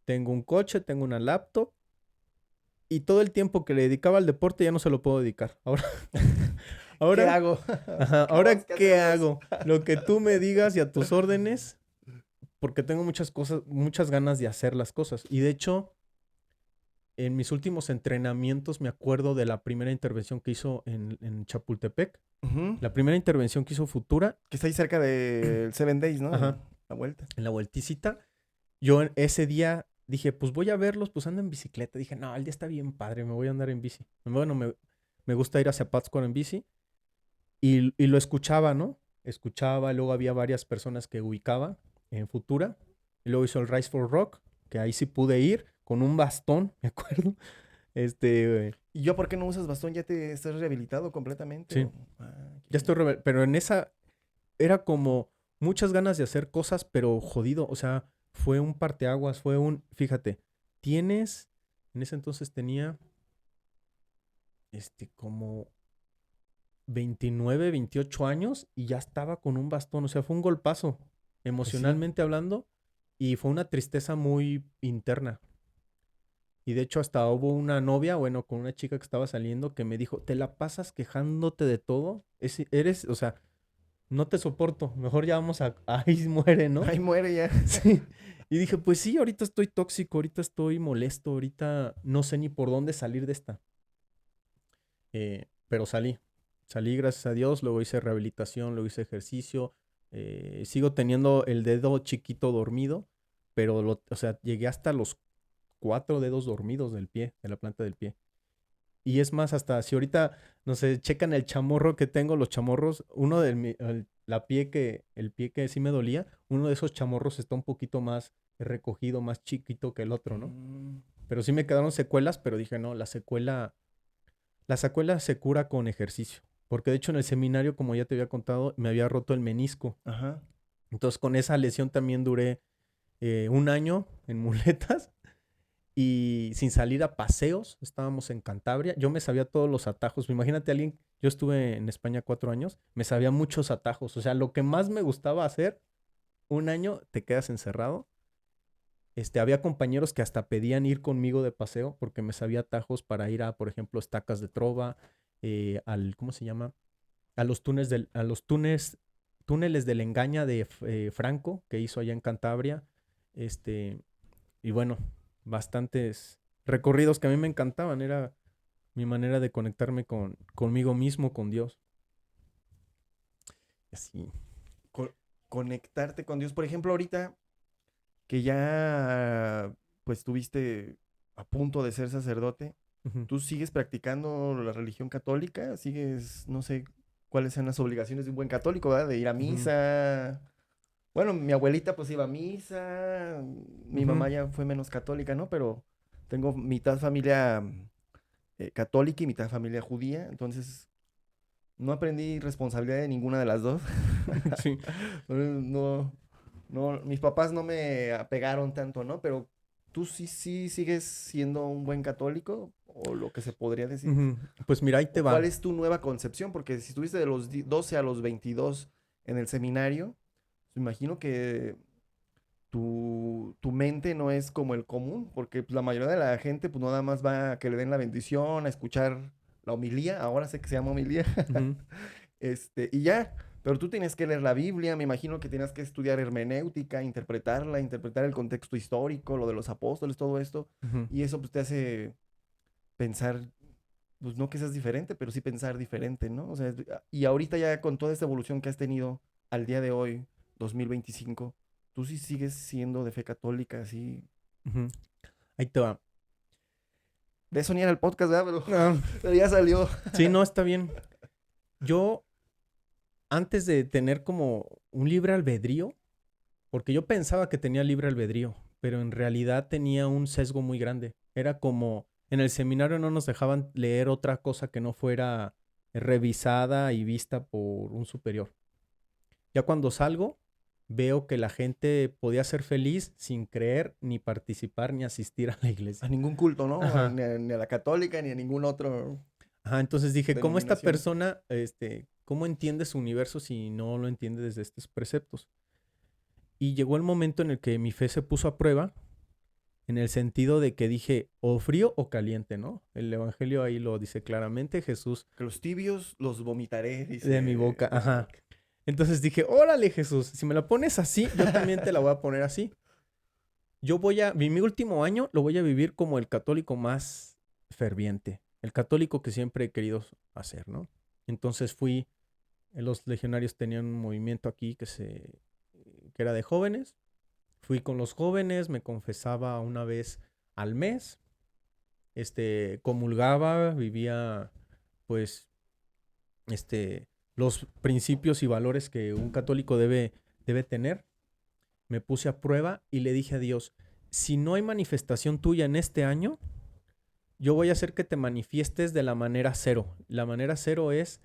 Tengo un coche, tengo una laptop. Y todo el tiempo que le dedicaba al deporte ya no se lo puedo dedicar. Ahora, ¿Qué ahora, hago? ajá, ¿Qué vamos? ahora, ¿Qué ¿qué hacemos? hago? Lo que tú me digas y a tus órdenes, porque tengo muchas cosas, muchas ganas de hacer las cosas. Y de hecho, en mis últimos entrenamientos me acuerdo de la primera intervención que hizo en Chapultepec. Ujú. La primera intervención que hizo Futura, Que está ahí cerca del Seven Days, ¿no? ajá, La vuelta. en la vuelticita. Yo ese día dije, pues voy a verlos, pues ando en bicicleta. Dije, no, el día está bien padre, me voy a andar en bici. Bueno, me gusta ir hacia Pátzcuaro en bici. Y lo escuchaba, ¿no? Escuchaba, luego había varias personas que ubicaba en Futura. Y luego hizo el Rise for Rock, que ahí sí pude ir con un bastón, me acuerdo. ¿Y yo por qué no usas bastón? ¿Ya te estás rehabilitado completamente? Sí, Qué ya bien. estoy, pero en esa era como muchas ganas de hacer cosas, pero jodido. O sea, fue un parteaguas, fíjate, en ese entonces tenía, como 29, 28 años y ya estaba con un bastón. O sea, fue un golpazo, Pues sí. emocionalmente hablando, y fue una tristeza muy interna. Y de hecho hasta hubo una novia, bueno, con una chica que estaba saliendo que me dijo, ¿te la pasas quejándote de todo? O sea, no te soporto, mejor ya vamos ahí muere, ¿no? Ahí muere ya. Sí. Y dije, pues sí, ahorita estoy tóxico, ahorita estoy molesto, ahorita no sé ni por dónde salir de esta. Pero salí gracias a Dios, luego hice rehabilitación, luego hice ejercicio, sigo teniendo el dedo chiquito dormido, pero, o sea, llegué hasta los 4 dedos dormidos del pie, de la planta del pie. Y es más, hasta si ahorita, no sé, checan el chamorro que tengo, los chamorros, uno el pie que sí me dolía, uno de esos chamorros está un poquito más recogido, más chiquito que el otro, ¿no? Mm, Pero sí me quedaron secuelas, pero dije, no, la secuela se cura con ejercicio. Porque de hecho en el seminario, como ya te había contado, me había roto el menisco. ajá. Entonces con esa lesión también duré un año en muletas y sin salir a paseos. Estábamos en Cantabria. Yo me sabía todos los atajos. Imagínate a alguien, yo estuve en España 4 años, me sabía muchos atajos. O sea, lo que más me gustaba hacer, un año te quedas encerrado. Había compañeros que hasta pedían ir conmigo de paseo porque me sabía atajos para ir a, por ejemplo, estacas de trova, ¿cómo se llama? A los túneles de la Engaña de Franco, que hizo allá en Cantabria. Este, y bueno, bastantes recorridos que a mí me encantaban. Era mi manera de conectarme conmigo mismo, con Dios. Así. Conectarte con Dios. Por ejemplo, ahorita que ya pues estuviste a punto de ser sacerdote, Ujú, ¿tú sigues practicando la religión católica? ¿Sigues, no sé, cuáles son las obligaciones de un buen católico, ¿verdad? De ir a ujú, misa. Bueno, mi abuelita pues iba a misa, mi ujú, mamá ya fue menos católica, ¿no? Pero tengo mitad familia católica y mitad familia judía, entonces no aprendí responsabilidad de ninguna de las dos. sí. No, no, mis papás no me apegaron tanto, ¿no? Pero tú sí sigues siendo un buen católico, o lo que se podría decir. Ujú. Pues mira, ahí te ¿O cuál va. es tu nueva concepción? Porque si estuviste de los 12 a los 22 en el seminario, me imagino que tu mente no es como el común, porque pues, la mayoría de la gente pues nada más va a que le den la bendición, a escuchar la homilía, ahora sé que se llama homilía, Ujú, y ya. Pero tú tienes que leer la Biblia, me imagino que tienes que estudiar hermenéutica, interpretarla, interpretar el contexto histórico, lo de los apóstoles, todo esto, ujú. y eso pues te hace pensar, pues no que seas diferente, pero sí pensar diferente, ¿no? O sea, y ahorita ya con toda esta evolución que has tenido al día de hoy, 2025, tú sí sigues siendo de fe católica, así. Ujú. Ahí te va. De eso ni era el podcast, ¿verdad? Pero, Ah, pero ya salió. sí, no, está bien. Yo, antes de tener como un libre albedrío, porque yo pensaba que tenía libre albedrío, pero en realidad tenía un sesgo muy grande. Era como, en el seminario no nos dejaban leer otra cosa que no fuera revisada y vista por un superior. Ya cuando salgo, veo que la gente podía ser feliz sin creer, ni participar, ni asistir a la A iglesia. ningún culto, ¿no? Ajá. Ni a la católica, ni a ningún otro Ajá, entonces dije, ¿cómo esta denominación. persona, cómo entiende su universo si no lo entiende desde estos preceptos? Y llegó el momento en el que mi fe se puso a prueba, en el sentido de que dije, o frío o caliente, ¿no? El evangelio ahí lo dice claramente, Jesús Que los tibios los vomitaré, de mi dice boca, ajá. Bismarck. Entonces dije, órale Jesús, si me la pones así, yo también te la voy a poner así. Mi último año lo voy a vivir como el católico más ferviente, el católico que siempre he querido hacer, ¿no? Entonces los legionarios tenían un movimiento aquí que era de jóvenes. Fui con los jóvenes, me confesaba una vez al mes, comulgaba, vivía, pues, los principios y valores que un católico debe tener. Me puse a prueba y le dije a Dios, si no hay manifestación tuya en este año, yo voy a hacer que te manifiestes de la manera cero. La manera cero es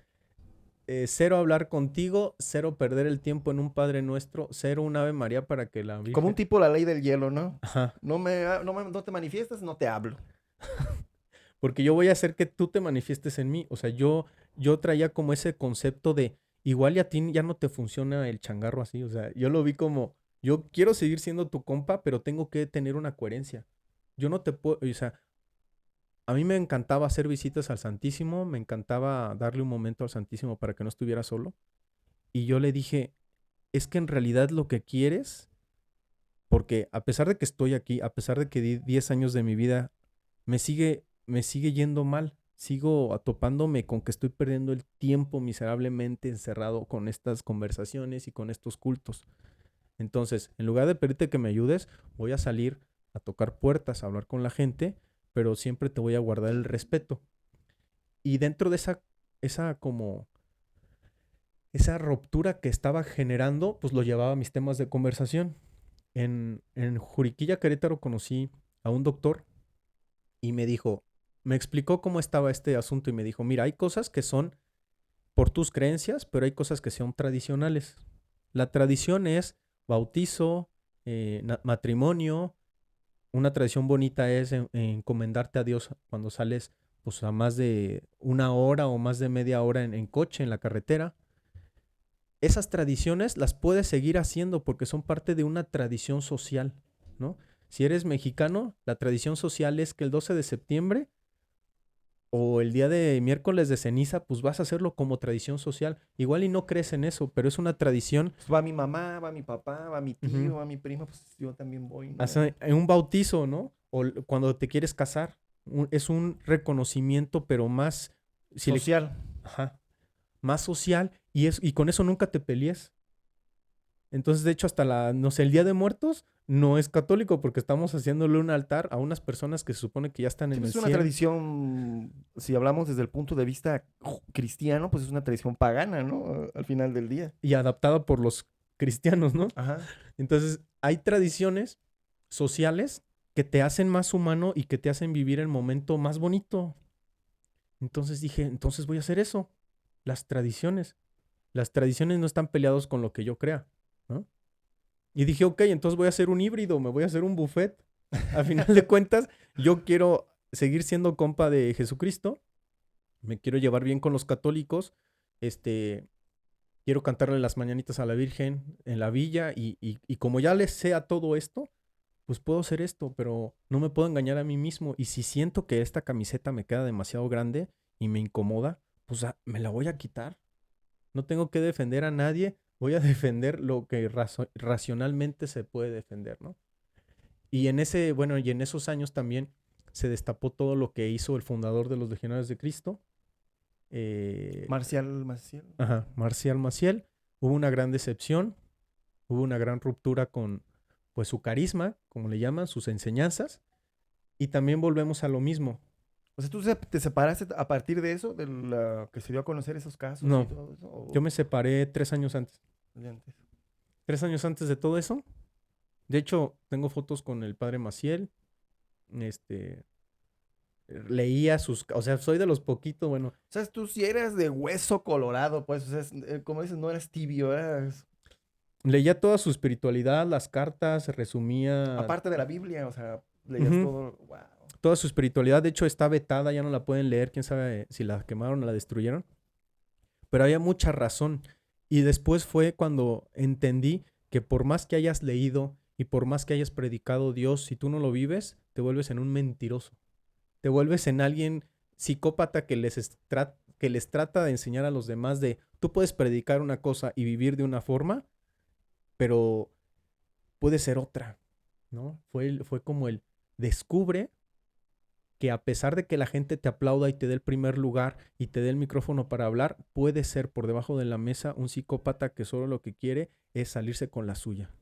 cero hablar contigo, cero perder el tiempo en un Padre Nuestro, cero un Ave María para que la Como un Virgen... tipo la ley del hielo, ¿no? Ajá. No te manifiestas, no te hablo. Porque yo voy a hacer que tú te manifiestes en mí. O sea, yo traía como ese concepto de igual y a ti ya no te funciona el changarro así. O sea, yo lo vi como, yo quiero seguir siendo tu compa, pero tengo que tener una coherencia. Yo no te puedo, o sea, a mí me encantaba hacer visitas al Santísimo, me encantaba darle un momento al Santísimo para que no estuviera solo. Y yo le dije, es que en realidad lo que quieres, porque a pesar de que estoy aquí, a pesar de que di 10 años de mi vida, me sigue yendo mal. Sigo atopándome con que estoy perdiendo el tiempo miserablemente encerrado con estas conversaciones y con estos cultos. Entonces, en lugar de pedirte que me ayudes, voy a salir a tocar puertas, a hablar con la gente, pero siempre te voy a guardar el respeto. Y dentro de esa ruptura que estaba generando, pues lo llevaba a mis temas de conversación. En Juriquilla, Querétaro, conocí a un doctor y me explicó cómo estaba este asunto y me dijo, mira, hay cosas que son por tus creencias, pero hay cosas que son tradicionales. La tradición es bautizo, matrimonio. Una tradición bonita es encomendarte a Dios cuando sales pues a más de una hora o más de media hora en coche, en la carretera. Esas tradiciones las puedes seguir haciendo porque son parte de una tradición social, ¿no? Si eres mexicano, la tradición social es que el 12 de septiembre o el día de miércoles de ceniza, pues vas a hacerlo como tradición social. Igual y no crees en eso, pero es una tradición. Pues va mi mamá, va mi papá, va mi Ujú. tío, va mi prima, pues yo también voy, ¿no? Hace un bautizo, ¿no? Cuando te quieres casar. Es un reconocimiento, pero más, si le, Social. ajá, más social y con eso nunca te pelees. Entonces, de hecho, hasta no sé, el Día de Muertos no es católico porque estamos haciéndole un altar a unas personas que se supone que ya están Sí, en pues el es una cielo tradición, si hablamos desde el punto de vista cristiano, pues es una tradición pagana, ¿no? Al final del día. y adaptada por los cristianos, ¿no? Ajá. Entonces, hay tradiciones sociales que te hacen más humano y que te hacen vivir el momento más bonito. Entonces dije, entonces voy a hacer eso. Las tradiciones. Las tradiciones no están peleados con lo que yo crea, ¿no? Y dije, ok, entonces voy a hacer un híbrido, me voy a hacer un buffet. A final de cuentas, yo quiero seguir siendo compa de Jesucristo, me quiero llevar bien con los católicos, quiero cantarle las mañanitas a la Virgen en la villa y como ya les sé a todo esto, pues puedo hacer esto, pero no me puedo engañar a mí mismo. Y si siento que esta camiseta me queda demasiado grande y me incomoda, pues me la voy a quitar. No tengo que defender a nadie, voy a defender lo que racionalmente se puede defender, ¿no? Y y en esos años también se destapó todo lo que hizo el fundador de los Legionarios de Cristo, Marcial, Maciel. ajá, Marcial Maciel. Hubo una gran decepción, hubo una gran ruptura con pues su carisma, como le llaman, sus enseñanzas, y también volvemos a lo mismo. O sea, ¿tú te separaste a partir de eso, de la que se dio a conocer esos casos y No, todo eso? yo ¿O me separé 3 años antes. de antes? 3 años antes de todo eso. De hecho, tengo fotos con el padre Maciel. Este, leía o sea, soy de los poquitos, bueno, O sea, tú sí eras de hueso colorado, pues, o sea, como dices, no eras tibio, eras leía toda su espiritualidad, las cartas, resumía, aparte de la Biblia, o sea, leías ujú, todo, wow. toda su espiritualidad. De hecho, está vetada, ya no la pueden leer, quién sabe si la quemaron o la destruyeron. Pero había mucha razón. Y después fue cuando entendí que por más que hayas leído y por más que hayas predicado Dios, si tú no lo vives, te vuelves en un mentiroso. Te vuelves en alguien psicópata que les trata de enseñar a los demás de tú puedes predicar una cosa y vivir de una forma, pero puede ser otra, ¿no? Fue como el descubre que a pesar de que la gente te aplauda y te dé el primer lugar y te dé el micrófono para hablar, puede ser por debajo de la mesa un psicópata que solo lo que quiere es salirse con la suya.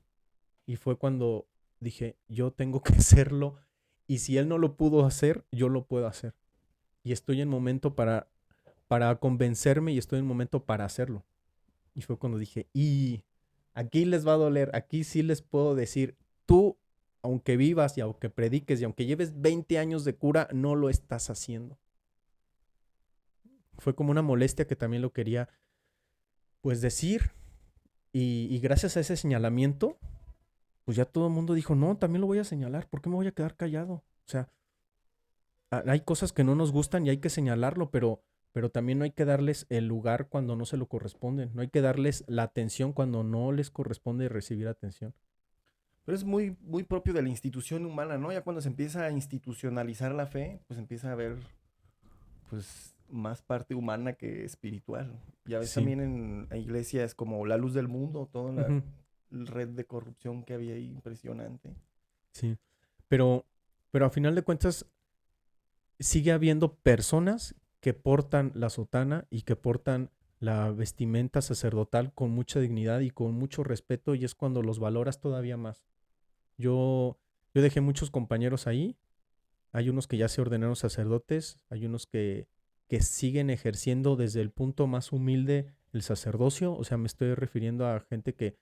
Y fue cuando dije, yo tengo que hacerlo y si él no lo pudo hacer, yo lo puedo hacer. Y estoy en momento para convencerme y estoy en momento para hacerlo. Y fue cuando dije, y aquí les va a doler, aquí sí les puedo decir, tú, aunque vivas y aunque prediques y aunque lleves 20 años de cura, no lo estás haciendo. Fue como una molestia que también lo quería, pues, decir. Y gracias a ese señalamiento, pues ya todo el mundo dijo, no, también lo voy a señalar, ¿por qué me voy a quedar callado? O sea, hay cosas que no nos gustan y hay que señalarlo, pero también no hay que darles el lugar cuando no se lo corresponden. No hay que darles la atención cuando no les corresponde recibir atención. Pero es muy, muy propio de la institución humana, ¿no? Ya cuando se empieza a institucionalizar la fe, pues empieza a haber, pues, más parte humana que espiritual. Ya ves Sí. también en la iglesia es como la luz del mundo, toda la Ujú. red de corrupción que había ahí, impresionante. Sí. Pero, pero a final de cuentas, sigue habiendo personas que portan la sotana y que portan la vestimenta sacerdotal con mucha dignidad y con mucho respeto, y es cuando los valoras todavía más. Yo, yo dejé muchos compañeros ahí. Hay unos que ya se ordenaron sacerdotes, hay unos que siguen ejerciendo desde el punto más humilde el sacerdocio. O sea, me estoy refiriendo a gente que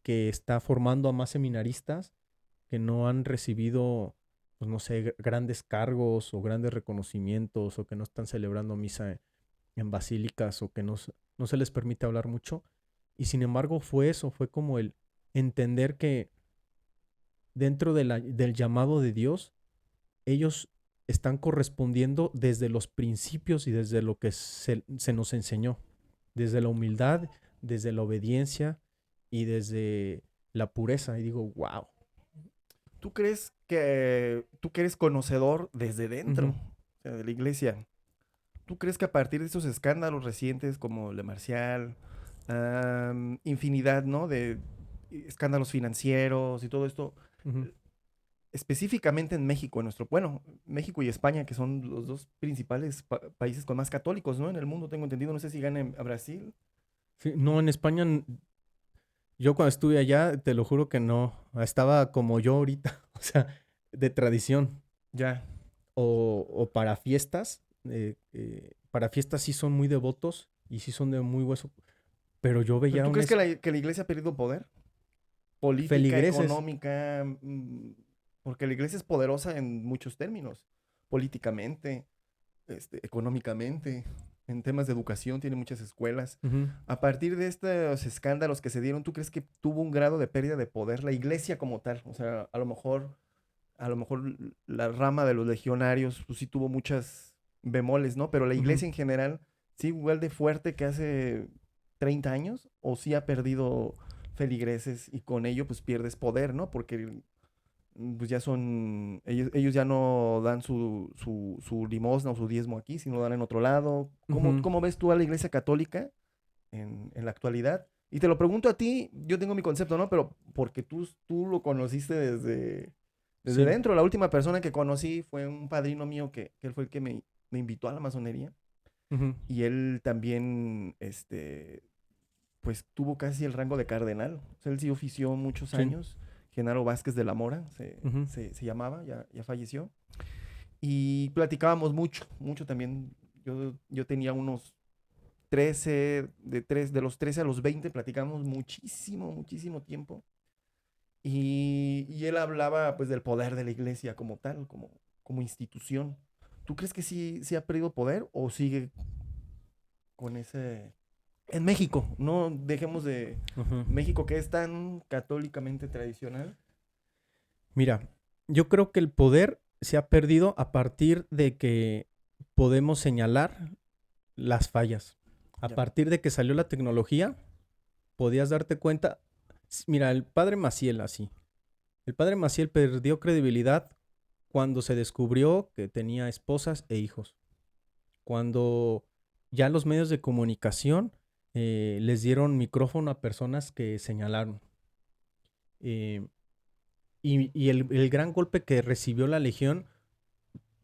está formando a más seminaristas que no han recibido, pues no sé, grandes cargos o grandes reconocimientos o que no están celebrando misa en basílicas o que no se les permite hablar mucho. Y sin embargo fue eso, fue como el entender que dentro del llamado de Dios, ellos están correspondiendo desde los principios y desde lo que se nos enseñó, desde la humildad, desde la obediencia y desde la pureza. Y digo, wow. tú que eres conocedor desde dentro, Ujú, o sea, de la iglesia, ¿tú crees que a partir de esos escándalos recientes como Le Marcial, infinidad, ¿no? De escándalos financieros y todo esto, ujú. eh, específicamente en México, bueno, México y España, que son los dos principales países con más católicos, ¿no? En el mundo, tengo entendido, no sé si gane a Brasil. Sí, no, en España, yo cuando estuve allá, te lo juro que no, estaba como yo ahorita, o sea, de tradición. Ya. O para fiestas sí son muy devotos y sí son de muy hueso, pero yo ¿Pero veía tú un crees que que la iglesia ha perdido poder? Política, feligreses. económica, porque la iglesia es poderosa en muchos términos, políticamente, económicamente, en temas de educación, tiene muchas escuelas. Ujú. A partir de estos escándalos que se dieron, ¿tú crees que tuvo un grado de pérdida de poder la iglesia como tal? O sea, a lo mejor la rama de los legionarios, pues sí tuvo muchas bemoles, ¿no? Pero la Ujú. iglesia en general, sí, igual de fuerte que hace 30 años, o sí ha perdido feligreses y con ello pues pierdes poder, ¿no? Porque pues ya son, ellos ya no dan su limosna o su diezmo aquí, sino dan en otro lado. Ujú. ¿Cómo ves tú a la iglesia católica en la actualidad? Y te lo pregunto a ti, yo tengo mi concepto, ¿no? Pero porque tú lo conociste desde Sí. dentro. La última persona que conocí fue un padrino mío que él fue el que me invitó a la masonería. Ujú. Y él también, pues tuvo casi el rango de cardenal. O sea, él sí ofició muchos Sí. años. Genaro Vázquez de la Mora Ujú. se llamaba, ya falleció. Y platicábamos mucho, mucho también. Yo tenía unos 13 de los 13 a los 20 platicamos muchísimo, muchísimo tiempo. Y él hablaba pues del poder de la iglesia como tal, como institución. ¿Tú crees que sí ha perdido poder o sigue con ese... En México, no dejemos de Ujú. México que es tan católicamente tradicional. Mira, yo creo que el poder se ha perdido a partir de que podemos señalar las fallas. A Ya, partir de que salió la tecnología, podías darte cuenta. Mira, el padre Maciel así. El padre Maciel perdió credibilidad cuando se descubrió que tenía esposas e hijos. Cuando ya los medios de comunicación les dieron micrófono a personas que señalaron. Eh, y el gran golpe que recibió la Legión,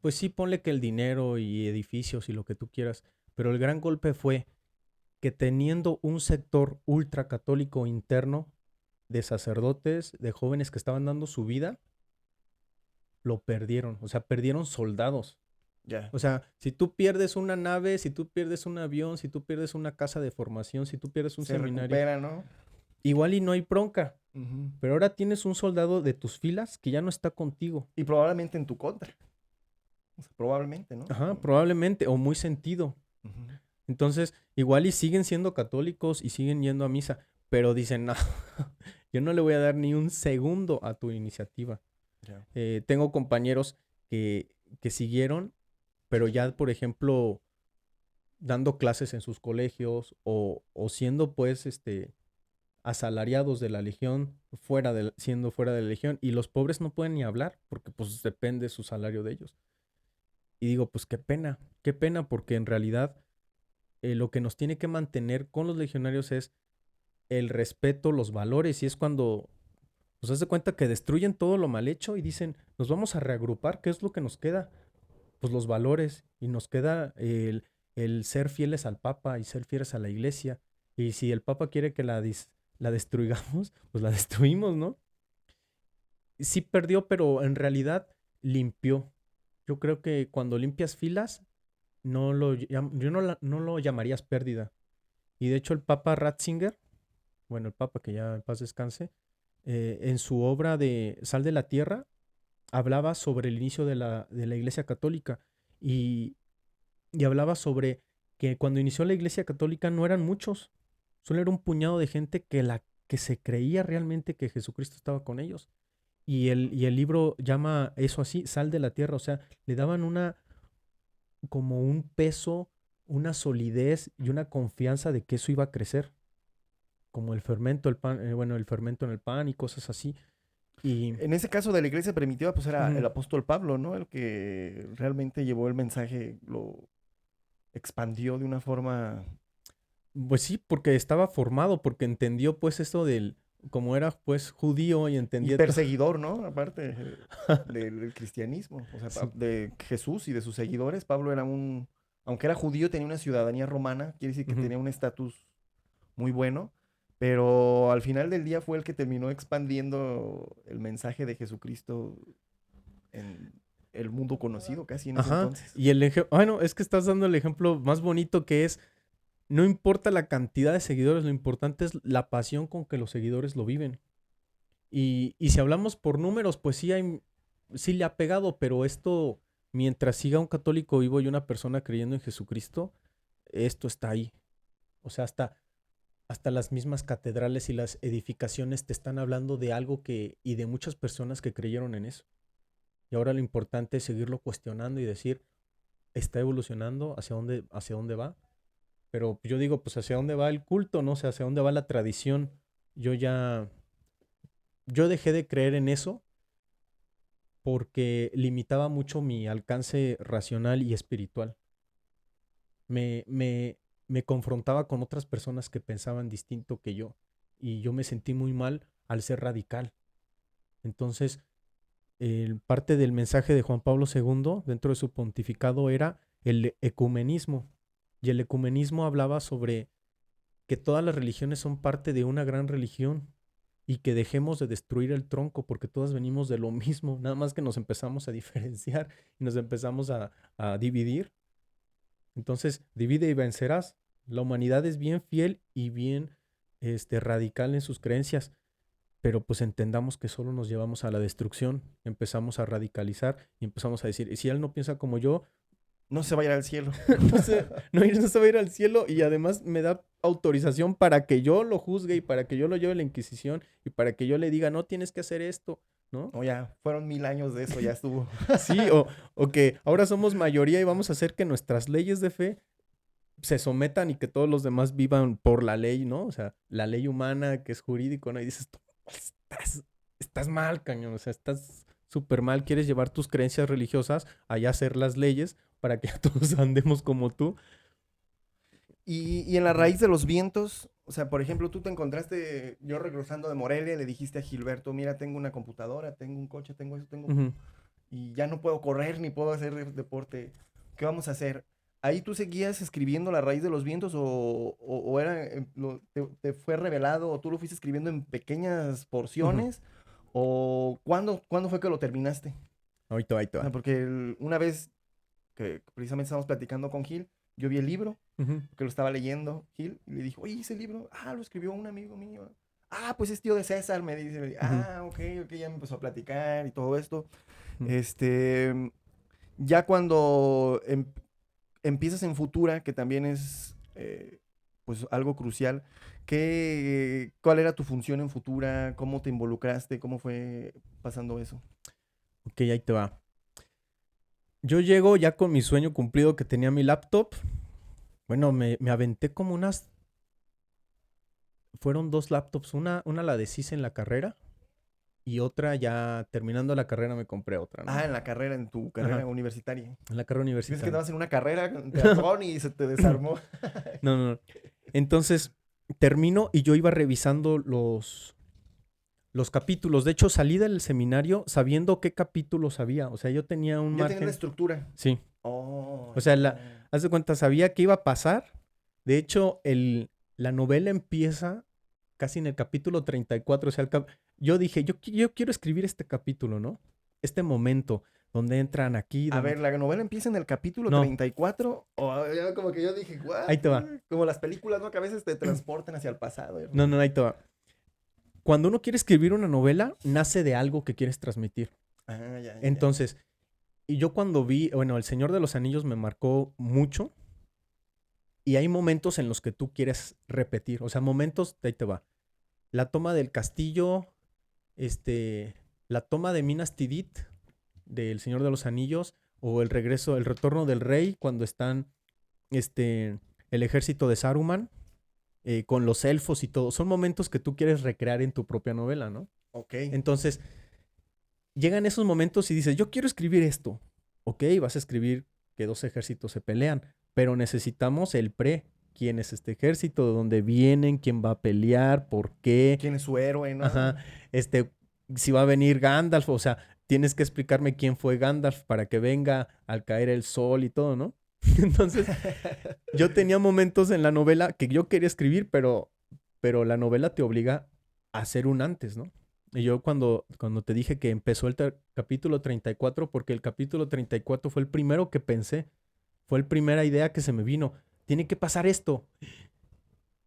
pues sí, ponle que el dinero y edificios y lo que tú quieras, pero el gran golpe fue que teniendo un sector ultracatólico interno de sacerdotes, de jóvenes que estaban dando su vida, lo perdieron. O sea, perdieron soldados. ya. O sea, si tú pierdes una nave, si tú pierdes un avión, si tú pierdes una casa de formación, si tú pierdes un Se seminario, recupera, ¿no? igual y no hay bronca. Ujú. Pero ahora tienes un soldado de tus filas que ya no está contigo. Y probablemente en tu contra. O sea, probablemente, ¿no? Ajá, probablemente, o muy sentido. Ujú. Entonces, igual y siguen siendo católicos y siguen yendo a misa, pero dicen, no, yo no le voy a dar ni un segundo a tu iniciativa. Ya. Tengo compañeros que siguieron, pero ya, por ejemplo, dando clases en sus colegios o siendo, pues, asalariados de la legión, siendo fuera de la legión, y los pobres no pueden ni hablar porque, pues, depende su salario de ellos. Y digo, pues, qué pena, porque en realidad lo que nos tiene que mantener con los legionarios es el respeto, los valores, y es cuando nos das de cuenta que destruyen todo lo mal hecho y dicen, nos vamos a reagrupar, ¿qué es lo que nos queda? Pues los valores, y nos queda el ser fieles al Papa y ser fieles a la Iglesia. Y si el Papa quiere que la destruyamos, pues la destruimos, ¿no? Sí perdió, pero en realidad limpió. Yo creo que cuando limpias filas, yo no lo llamarías pérdida. Y de hecho el Papa Ratzinger, bueno, el Papa que ya en paz descanse, en su obra de Sal de la Tierra, hablaba sobre el inicio de la Iglesia Católica y, y hablaba sobre que cuando inició la Iglesia Católica no eran muchos, solo era un puñado de gente que se creía realmente que Jesucristo estaba con ellos. Y el libro llama eso así, Sal de la Tierra, o sea, le daban como un peso, una solidez y una confianza de que eso iba a crecer, como el fermento, el pan, bueno, el fermento en el pan y cosas así. Y En ese caso de la iglesia primitiva, pues era el ujú, apóstol Pablo, ¿no? El que realmente llevó el mensaje, lo expandió de una forma... pues sí, porque estaba formado, porque entendió pues eso del, como era pues judío y Y entendía todo. perseguidor, ¿no? Aparte del cristianismo, o sea, Sí. de Jesús y de sus seguidores, Pablo era un, aunque era judío, tenía una ciudadanía romana, quiere decir que Ujú. tenía un estatus muy bueno, pero al final del día fue el que terminó expandiendo el mensaje de Jesucristo en el mundo conocido casi en ese Ajá. entonces. Y el ejemplo, bueno, es que estás dando el ejemplo más bonito que es, no importa la cantidad de seguidores, lo importante es la pasión con que los seguidores lo viven. Y si hablamos por números, pues sí hay, sí le ha pegado, pero esto, mientras siga un católico vivo y una persona creyendo en Jesucristo, esto está ahí. O sea, hasta las mismas catedrales y las edificaciones te están hablando de algo que, y de muchas personas que creyeron en eso. Y ahora lo importante es seguirlo cuestionando y decir, está evolucionando, hacia dónde va. Pero yo digo, pues hacia dónde va el culto, ¿no? O sea, hacia dónde va la tradición. Yo ya, yo dejé de creer en eso porque limitaba mucho mi alcance racional y espiritual. Me, me, me confrontaba con otras personas que pensaban distinto que yo y yo me sentí muy mal al ser radical. Entonces, parte del mensaje de Juan Pablo II dentro de su pontificado era el ecumenismo. Y el ecumenismo hablaba sobre que todas las religiones son parte de una gran religión y que dejemos de destruir el tronco porque todas venimos de lo mismo, nada más que nos empezamos a diferenciar y nos empezamos a dividir. Entonces, divide y vencerás. La humanidad es bien fiel y bien radical en sus creencias, pero pues entendamos que solo nos llevamos a la destrucción, empezamos a radicalizar y empezamos a decir, si él no piensa como yo, No se va a ir al cielo. no sé, no se va a ir al cielo y además me da autorización para que yo lo juzgue y para que yo lo lleve a la Inquisición y para que yo le diga, no tienes que hacer esto, ¿no? O ya, fueron 1000 años de eso, ya estuvo. Sí, o que ahora somos mayoría y vamos a hacer que nuestras leyes de fe se sometan y que todos los demás vivan por la ley, ¿no? O sea, la ley humana que es jurídico, ¿no? Y dices, tú estás mal, cañón, o sea, estás súper mal, quieres llevar tus creencias religiosas allá a hacer las leyes para que todos andemos como tú. Y en la Ujú, raíz de los vientos, o sea, por ejemplo, tú te encontraste, yo regresando de Morelia, le dijiste a Gilberto, mira, tengo una computadora, tengo un coche, tengo eso, tengo... ujú. Y ya no puedo correr ni puedo hacer deporte. ¿Qué vamos a hacer? ¿Ahí tú seguías escribiendo La raíz de los vientos o era, te fue revelado o tú lo fuiste escribiendo en pequeñas Ujú. porciones? ¿O cuándo fue que lo terminaste? Ahorita va, ahí te O sea, va. porque una vez que precisamente estábamos platicando con Gil, yo vi el libro, Ujú, que lo estaba leyendo Gil, y le dijo, oye, ese libro, lo escribió un amigo mío. Ah, pues es tío de César, me dice. ujú, Ok, ok, ya me empezó a platicar y todo esto. ujú. Este, ya cuando empiezas en Futura, que también es pues algo crucial, ¿cuál era tu función en Futura? ¿Cómo te involucraste? ¿Cómo fue pasando eso? Ok, ahí te va. Yo llego ya con mi sueño cumplido que tenía mi laptop. Bueno, me aventé como unas... Fueron dos laptops. Una la deshice en la carrera y otra ya terminando la carrera me compré otra, ¿no? En la carrera, en tu carrera Ajá, universitaria. en la carrera Dices que universitaria. estabas en una carrera en teatrón y se te desarmó. No, no, no. Entonces, termino y yo iba revisando los capítulos. De hecho, salí del seminario sabiendo qué capítulos había. O sea, yo tenía un Ya tenía la margen. estructura. Sí. Oh, O sea, ya. haz de cuenta, sabía qué iba a pasar. De hecho, la novela empieza casi en el capítulo 34. O sea, yo dije, yo quiero escribir este capítulo, ¿no? Este momento donde entran aquí, A donde... ver, la novela empieza en el capítulo No, 34. Ya como que yo dije, ahí ¿what? te va. Como las películas, ¿no? Que a veces te transportan hacia el pasado, No, hermano. no, ahí te va. Cuando uno quiere escribir una novela, nace de algo que quieres transmitir. Ya. Entonces, y yo cuando vi, bueno, El Señor de los Anillos me marcó mucho y hay momentos en los que tú quieres repetir, o sea, momentos, de ahí te va. La toma del castillo, este, la toma de Minas Tirith del Señor de los Anillos o el regreso, el retorno del rey cuando están, el ejército de Saruman con los elfos y todo. Son momentos que tú quieres recrear en tu propia novela, ¿no? Ok. Entonces, llegan esos momentos y dices, yo quiero escribir esto. Ok, vas a escribir que dos ejércitos se pelean, pero necesitamos el pre. ¿Quién es este ejército? ¿De dónde vienen? ¿Quién va a pelear? ¿Por qué? ¿Quién es su héroe, Ajá, no? si va a venir Gandalf, o sea, tienes que explicarme quién fue Gandalf para que venga al caer el sol y todo, ¿no? Entonces, yo tenía momentos en la novela que yo quería escribir, pero la novela te obliga a hacer un antes, ¿no? Y yo cuando te dije que empezó el capítulo 34, porque el capítulo 34 fue el primero que pensé, fue la primera idea que se me vino. Tiene que pasar esto.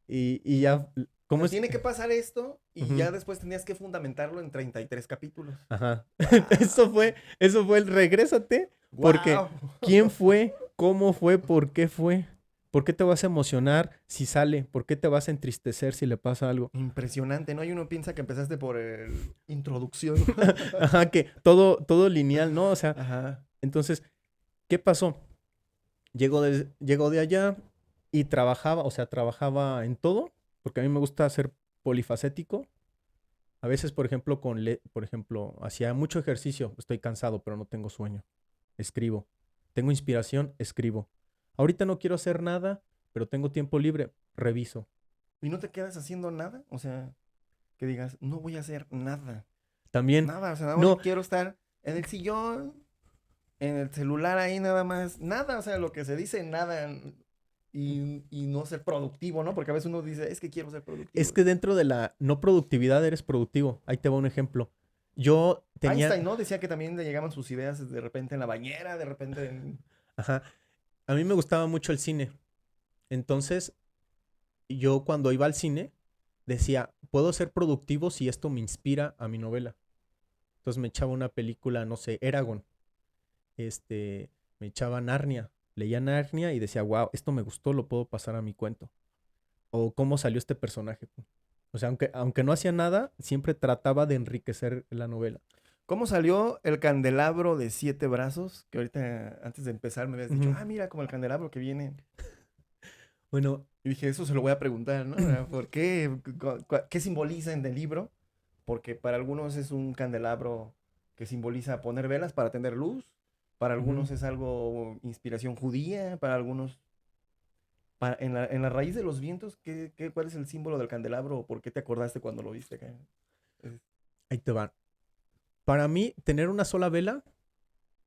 Y ya, O ¿cómo sea, es? tiene que pasar esto y Ujú. ya después tenías que fundamentarlo en 33 capítulos. Ajá. Eso ¡Wow! fue, eso fue el regrésate, porque ¡Wow! ¿quién fue? ¿Cómo fue? ¿Por qué fue? ¿Por qué te vas a emocionar si sale? ¿Por qué te vas a entristecer si le pasa algo? Impresionante, ¿no? Y uno piensa que empezaste por el introducción. Ajá, que todo lineal, ¿no? O sea, Ajá. entonces, ¿qué pasó? Llegó de allá y trabajaba, o sea, trabajaba en todo, porque a mí me gusta ser polifacético. A veces, por ejemplo, por ejemplo, hacía mucho ejercicio, estoy cansado, pero no tengo sueño. Escribo. Tengo inspiración, escribo. Ahorita no quiero hacer nada, pero tengo tiempo libre, reviso. Y no te quedas haciendo nada. O sea, que digas, no voy a hacer nada. También, Nada. O sea, hoy no, quiero estar en el sillón, en el celular ahí nada más. Nada. O sea, lo que se dice, nada. Y no ser productivo, ¿no? Porque a veces uno dice, es que quiero ser es productivo. que dentro de la no productividad eres productivo. Ahí te va un ejemplo. Yo Einstein, tenía, ¿no? Decía que también le llegaban sus ideas de repente en la bañera, de repente en... ajá, a mí me gustaba mucho el cine. Entonces, yo cuando iba al cine, decía, puedo ser productivo si esto me inspira a mi novela. Entonces me echaba una película, no sé, Eragon, me echaba Narnia, leía Narnia y decía, wow, esto me gustó, lo puedo pasar a mi cuento. O cómo salió este personaje. O sea, aunque no hacía nada, siempre trataba de enriquecer la novela. ¿Cómo salió el candelabro de 7 brazos? Que ahorita, antes de empezar, me habías dicho, Ujú. ah, mira, como el candelabro que viene. Bueno, Y dije, eso se lo voy a preguntar, ¿no? ¿Por qué? ¿Qué simboliza en el libro? Porque para algunos es un candelabro que simboliza poner velas para tener luz. Para ujú. algunos es algo inspiración judía. Para algunos, en la raíz de los vientos, ¿cuál es el símbolo del candelabro? ¿Por qué te acordaste cuando lo viste acá? Es- Ahí te van. Para mí, tener una sola vela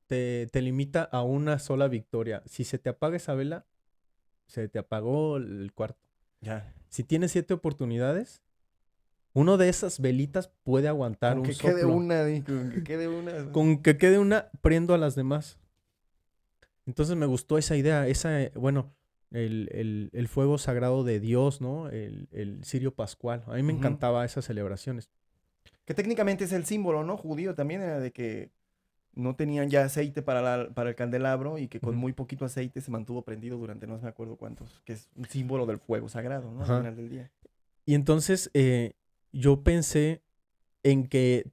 te limita a una sola victoria. Si se te apaga esa vela, se te apagó el cuarto. Ya. Si tienes 7 oportunidades, uno de esas velitas puede aguantar Con un que quede soplo. una, con que quede una. Con que quede una, prendo a las demás. Entonces me gustó esa idea, bueno, el fuego sagrado de Dios, ¿no? El cirio pascual. A mí me Ujú. encantaba esas celebraciones. Que técnicamente es el símbolo, ¿no? Judío también era de que no tenían ya aceite para el candelabro y que con Ujú. muy poquito aceite se mantuvo prendido durante no me acuerdo cuántos, que es un símbolo del fuego sagrado, ¿no? Al Ajá. final del día. Y entonces yo pensé en que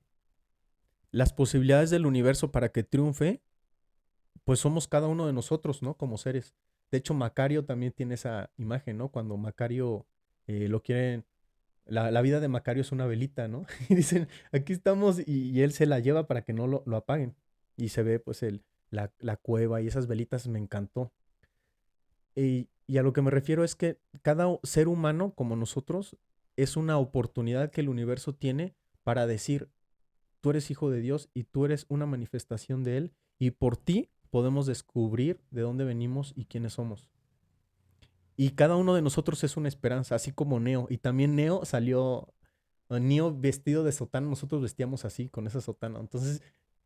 las posibilidades del universo para que triunfe, pues somos cada uno de nosotros, ¿no? Como seres. De hecho, Macario también tiene esa imagen, ¿no? Cuando Macario lo quieren, la vida de Macario es una velita, ¿no? Y dicen, aquí estamos y él se la lleva para que no lo apaguen. Y se ve pues la cueva y esas velitas me encantó. Y a lo que me refiero es que cada ser humano como nosotros es una oportunidad que el universo tiene para decir, tú eres hijo de Dios y tú eres una manifestación de Él y por ti podemos descubrir de dónde venimos y quiénes somos. Y cada uno de nosotros es una esperanza, así como Neo. Y también Neo salió, Neo vestido de sotana, nosotros vestíamos así, con esa sotana. Entonces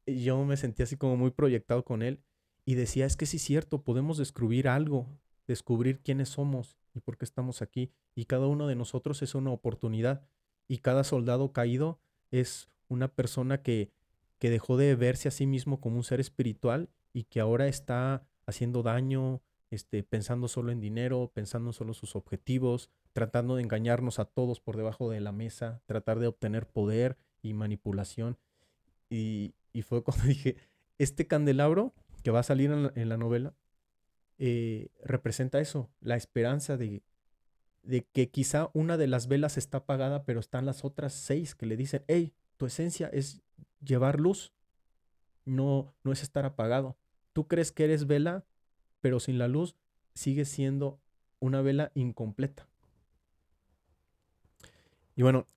yo me sentí así como muy proyectado con él y decía, es que sí es cierto, podemos descubrir algo, descubrir quiénes somos y por qué estamos aquí. Y cada uno de nosotros es una oportunidad. Y cada soldado caído es una persona que dejó de verse a sí mismo como un ser espiritual y que ahora está haciendo daño, pensando solo en dinero, pensando en solo sus objetivos, tratando de engañarnos a todos por debajo de la mesa, tratar de obtener poder y manipulación. Y fue cuando dije, este candelabro que va a salir en la novela representa eso, la esperanza de que quizá una de las velas está apagada, pero están las otras 6 que le dicen, hey, tu esencia es llevar luz. no es estar apagado. Tú crees que eres vela, pero sin la luz sigues siendo una vela incompleta. Y bueno,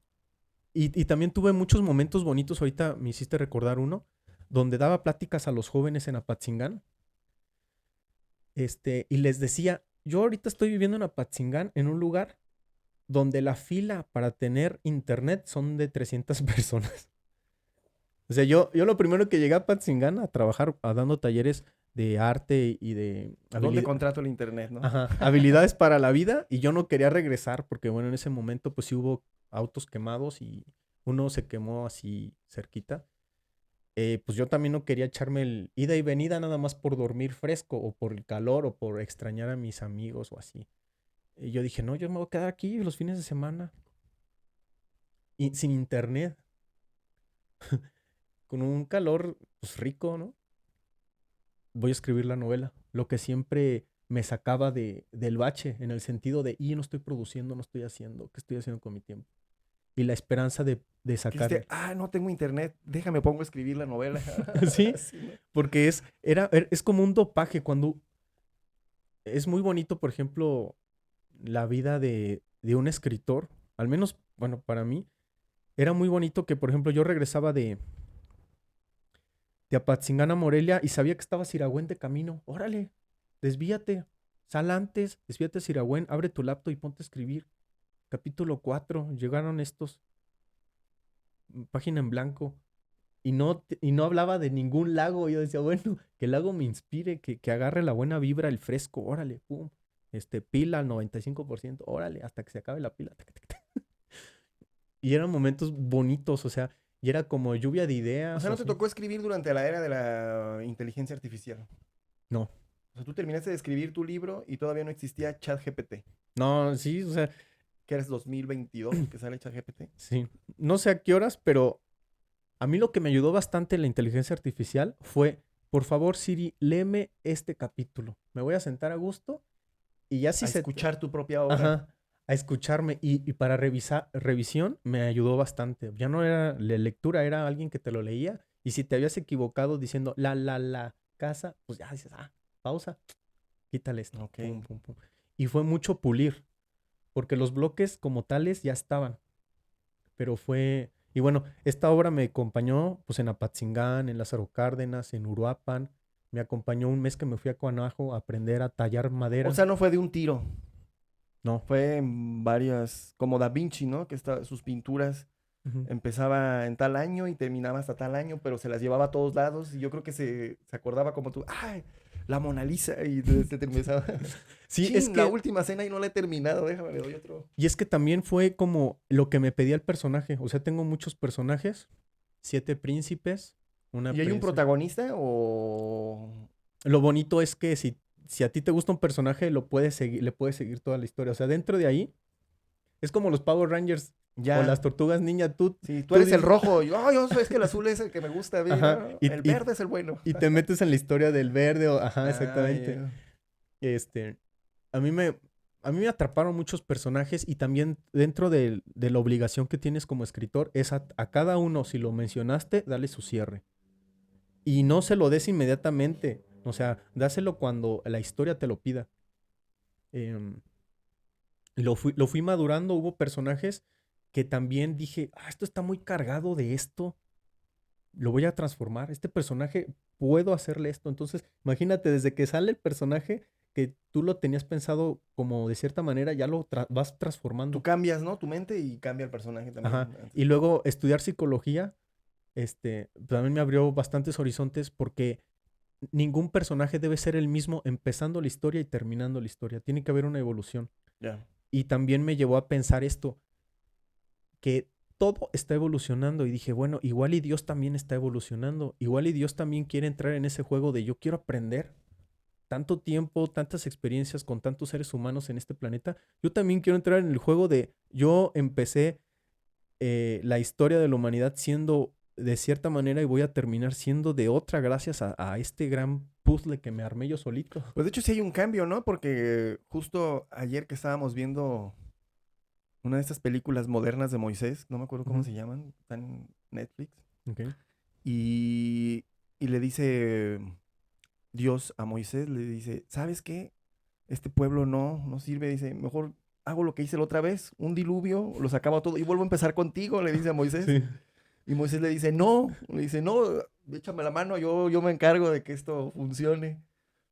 y también tuve muchos momentos bonitos, ahorita me hiciste recordar uno, donde daba pláticas a los jóvenes en Apatzingán, y les decía, yo ahorita estoy viviendo en Apatzingán, en un lugar donde la fila para tener internet son de 300 personas. O sea, yo lo primero que llegué a Apatzingán a trabajar, dando talleres de arte y de ¿Dónde contrato el internet, no? ajá, habilidades para la vida, y yo no quería regresar porque, bueno, en ese momento pues sí hubo autos quemados y uno se quemó así cerquita. Pues yo también no quería echarme el ida y venida nada más por dormir fresco o por el calor o por extrañar a mis amigos o así. Y yo dije, no, yo me voy a quedar aquí los fines de semana y sin internet, con un calor pues rico, ¿no? Voy a escribir la novela, lo que siempre me sacaba del bache, en el sentido de, y no estoy produciendo, no estoy haciendo, ¿qué estoy haciendo con mi tiempo? Y la esperanza de Que dijiste, sacarle. no tengo internet, déjame pongo a escribir la novela. Sí, Sí, ¿no? porque es como un dopaje cuando es muy bonito, por ejemplo, la vida de un escritor, al menos, bueno, para mí, era muy bonito que, por ejemplo, yo regresaba de Apatzingán a Morelia y sabía que estaba Siragüen de camino. Órale, desvíate, sal antes, desvíate a Siragüen, abre tu laptop y ponte a escribir. Capítulo 4 llegaron estos, página en blanco. Y no hablaba de ningún lago. Yo decía, bueno, que el lago me inspire, que agarre la buena vibra, el fresco, órale, pum. Pila al 95%, órale, hasta que se acabe la pila. Tac, tac, tac. Y eran momentos bonitos, o sea, y era como lluvia de O ideas sea, o ¿no te así. tocó escribir durante la era de la inteligencia artificial? No, O sea, tú terminaste de escribir tu libro y todavía no existía ChatGPT, no, sí, o sea, que eres 2022 que sale ChatGPT. sí. No sé a qué horas, pero a mí lo que me ayudó bastante la inteligencia artificial fue, por favor, Siri, léeme este capítulo. Me voy a sentar a gusto y ya si A se... escuchar tu propia obra. Ajá, a escucharme y para revisión me ayudó bastante. Ya no era la lectura, era alguien que te lo leía y si te habías equivocado diciendo la casa, pues ya dices, pausa, quítale esto, Ok. pum, pum, pum. Y fue mucho pulir, porque los bloques como tales ya estaban, pero fue... Y bueno, esta obra me acompañó pues en Apatzingán, en Lázaro Cárdenas, en Uruapan. Me acompañó un mes que me fui a Coanajo a aprender a tallar O madera. sea, no fue de un tiro. No. Fue en varias, como Da Vinci, ¿no? Sus pinturas Ujú. empezaba en tal año y terminaba hasta tal año, pero se las llevaba a todos lados y yo creo que se acordaba como tú, ¡ay! La Mona Lisa y te empezaba, Sí, es chin, la que última cena y no la he terminado, déjame, le doy otro. y es que también fue como lo que me pedía el personaje. O sea, tengo muchos personajes, 7 príncipes, una ¿Y hay un princesa. protagonista o...? Lo bonito es que si a ti te gusta un personaje, lo puedes seguir, le puedes seguir toda la historia. O sea, dentro de ahí, es como los Power Rangers o las Ya, tortugas ninja. Tú, sí, tú tú eres el dices, rojo, yo soy, es que el azul es el que me gusta, ajá, mira, el verde es el bueno. y te metes en la historia del verde, ajá, exactamente. Ya. Este, a mí me, a mí me atraparon muchos personajes y también dentro de la obligación que tienes como escritor es a cada uno, si lo mencionaste, dale su cierre. Y no se lo des inmediatamente, o sea, dáselo cuando la historia te lo pida. Em, lo fui madurando, hubo personajes que también dije, esto está muy cargado de esto, lo voy a transformar, este personaje puedo hacerle esto. Entonces, imagínate, desde que sale el personaje que tú lo tenías pensado como de cierta manera, ya lo vas Tú transformando. cambias, ¿no? Tu mente y cambia el personaje Ajá. también. Y luego estudiar psicología, también me abrió bastantes horizontes porque ningún personaje debe ser el mismo empezando la historia y terminando la historia. Tiene que haber una evolución. Ya. Y también me llevó a pensar esto, que todo está evolucionando y dije, bueno, igual y Dios también está evolucionando, igual y Dios también quiere entrar en ese juego de yo quiero aprender tanto tiempo, tantas experiencias con tantos seres humanos en este planeta, yo también quiero entrar en el juego de yo empecé la historia de la humanidad siendo de cierta manera y voy a terminar siendo de otra gracias a este gran puzzle que me armé yo solito. Pues de hecho sí hay un cambio, ¿no? Porque justo ayer que estábamos viendo una de estas películas modernas de Moisés, no me acuerdo cómo Ujú. se llaman, están en Netflix. Ok. Y y le dice Dios a Moisés, le dice, ¿sabes qué? Este pueblo no sirve, dice, mejor hago lo que hice la otra vez, un diluvio, los acabo todo y vuelvo a empezar contigo, le dice a Moisés. Sí. Y Moisés le dice, no, échame la mano, yo me encargo de que esto funcione.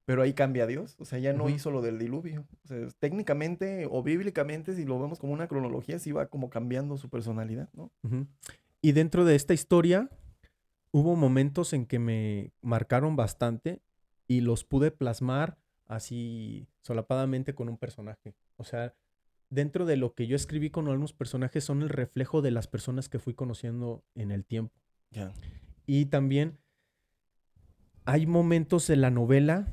Pero ahí cambia Dios, o sea, ya no Ujú, hizo lo del diluvio. O sea, técnicamente o bíblicamente, si lo vemos como una cronología, sí va como cambiando su personalidad, ¿no? ujú. Y dentro de esta historia hubo momentos en que me marcaron bastante y los pude plasmar así solapadamente con un personaje. O sea, dentro de lo que yo escribí con algunos personajes son el reflejo de las personas que fui conociendo en el tiempo. Ya. Y también hay momentos de la novela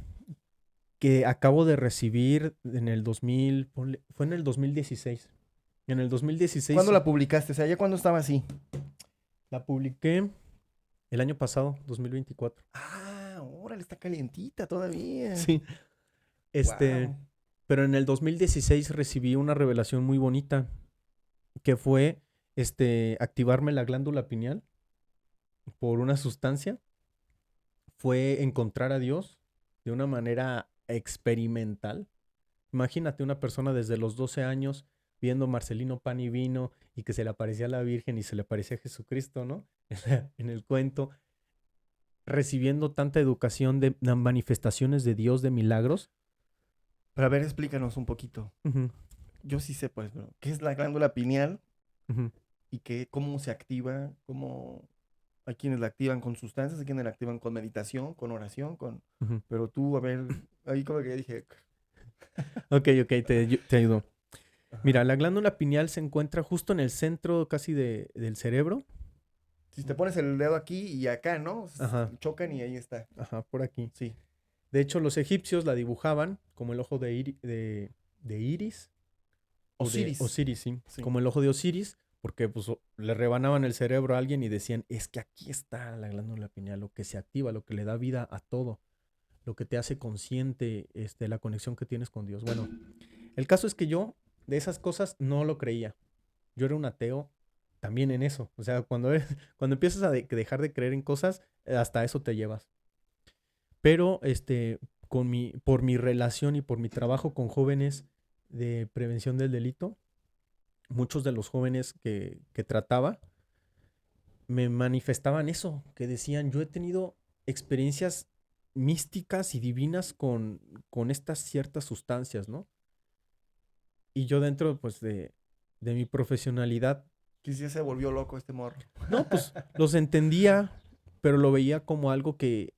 que acabo de recibir en el 2000, fue en el 2016. En el ¿Cuándo 2016 la publicaste? O sea, ¿ya cuándo estaba así? la publiqué el año pasado, 2024. Ah, órale, está calientita todavía. Sí, este, Wow. pero en el 2016 recibí una revelación muy bonita que fue activarme la glándula pineal por una sustancia, fue encontrar a Dios de una manera experimental. Imagínate una persona desde los 12 años viendo Marcelino Pan y Vino y que se le aparecía a la Virgen y se le aparecía a Jesucristo, ¿no? En el cuento, recibiendo tanta educación de manifestaciones de Dios, de milagros. Pero a ver, explícanos un poquito. Ujú, Yo sí sé, pues, pero ¿qué es la glándula pineal ujú, y cómo se activa? Hay quienes la activan con sustancias, hay quienes la activan con meditación, con oración, ujú. Pero tú, a ver, ahí como que dije... Ok, ok, te ayudo. Ajá. Mira, la glándula pineal se encuentra justo en el centro casi del cerebro. Si te pones el dedo aquí y acá, ¿no? Ajá, Chocan y ahí está. ajá, por aquí. Sí. De hecho, los egipcios la dibujaban como el ojo de Iris o de Osiris. Osiris, sí, Sí. como el ojo de Osiris, porque pues le rebanaban el cerebro a alguien y decían, es que aquí está la glándula pineal, lo que se activa, lo que le da vida a todo, lo que te hace consciente, la conexión que tienes con Dios. Bueno, el caso es que yo de esas cosas no lo creía. Yo era un ateo también en eso. O sea, cuando empiezas a dejar de creer en cosas, hasta eso te llevas. Pero por mi relación y por mi trabajo con jóvenes de prevención del delito, muchos de los jóvenes que trataba me manifestaban eso, que decían, yo he tenido experiencias místicas y divinas con estas ciertas sustancias, ¿no? Y yo dentro, pues, de mi profesionalidad, Que sí se volvió loco este morro. no, pues, los entendía, pero lo veía como algo que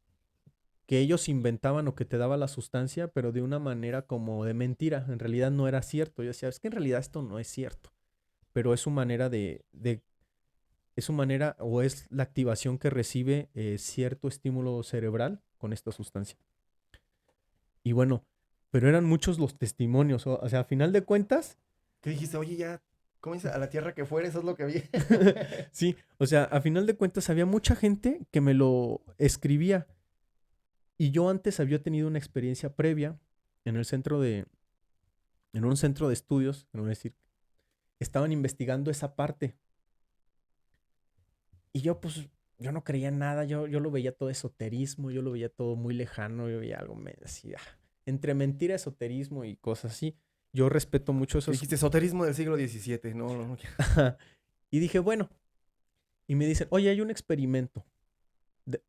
ellos inventaban o que te daba la sustancia, pero de una manera como de mentira. En realidad no era cierto. Yo decía, es que en realidad esto no es cierto, pero es su manera es su manera o es la activación que recibe cierto estímulo cerebral con esta sustancia. Y bueno, pero eran muchos los testimonios. O sea, a final de cuentas, ¿Qué dijiste? Oye, ya, ¿cómo dice? A la tierra que fuera, eso es lo que vi. sí, o sea, a final de cuentas había mucha gente que me lo escribía. Y yo antes había tenido una experiencia previa en en un centro de estudios, no voy a decir, estaban investigando esa parte. Y yo, pues, yo no creía en nada, yo lo veía todo esoterismo, yo lo veía todo muy lejano, yo veía algo así, entre mentira, esoterismo y cosas así. Yo respeto mucho Que esos. dijiste esoterismo del siglo XVII. No, no, no. Y dije, bueno, y me dicen, oye, hay un experimento.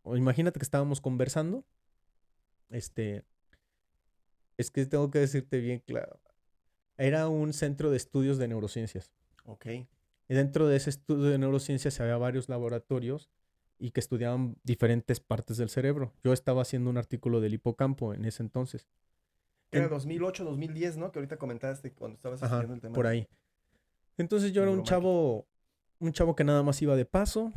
O imagínate que estábamos conversando, este, es que tengo que decirte bien claro, era un centro de estudios de neurociencias. Ok. Y dentro de ese estudio de neurociencias había varios laboratorios y que estudiaban diferentes partes del cerebro. Yo estaba haciendo un artículo del hipocampo en ese entonces. Que era En- 2008, 2010, ¿no? Que ahorita comentaste cuando estabas ajá, estudiando el tema por de ahí. Entonces yo era neuromáquinas. un chavo que nada más iba de paso.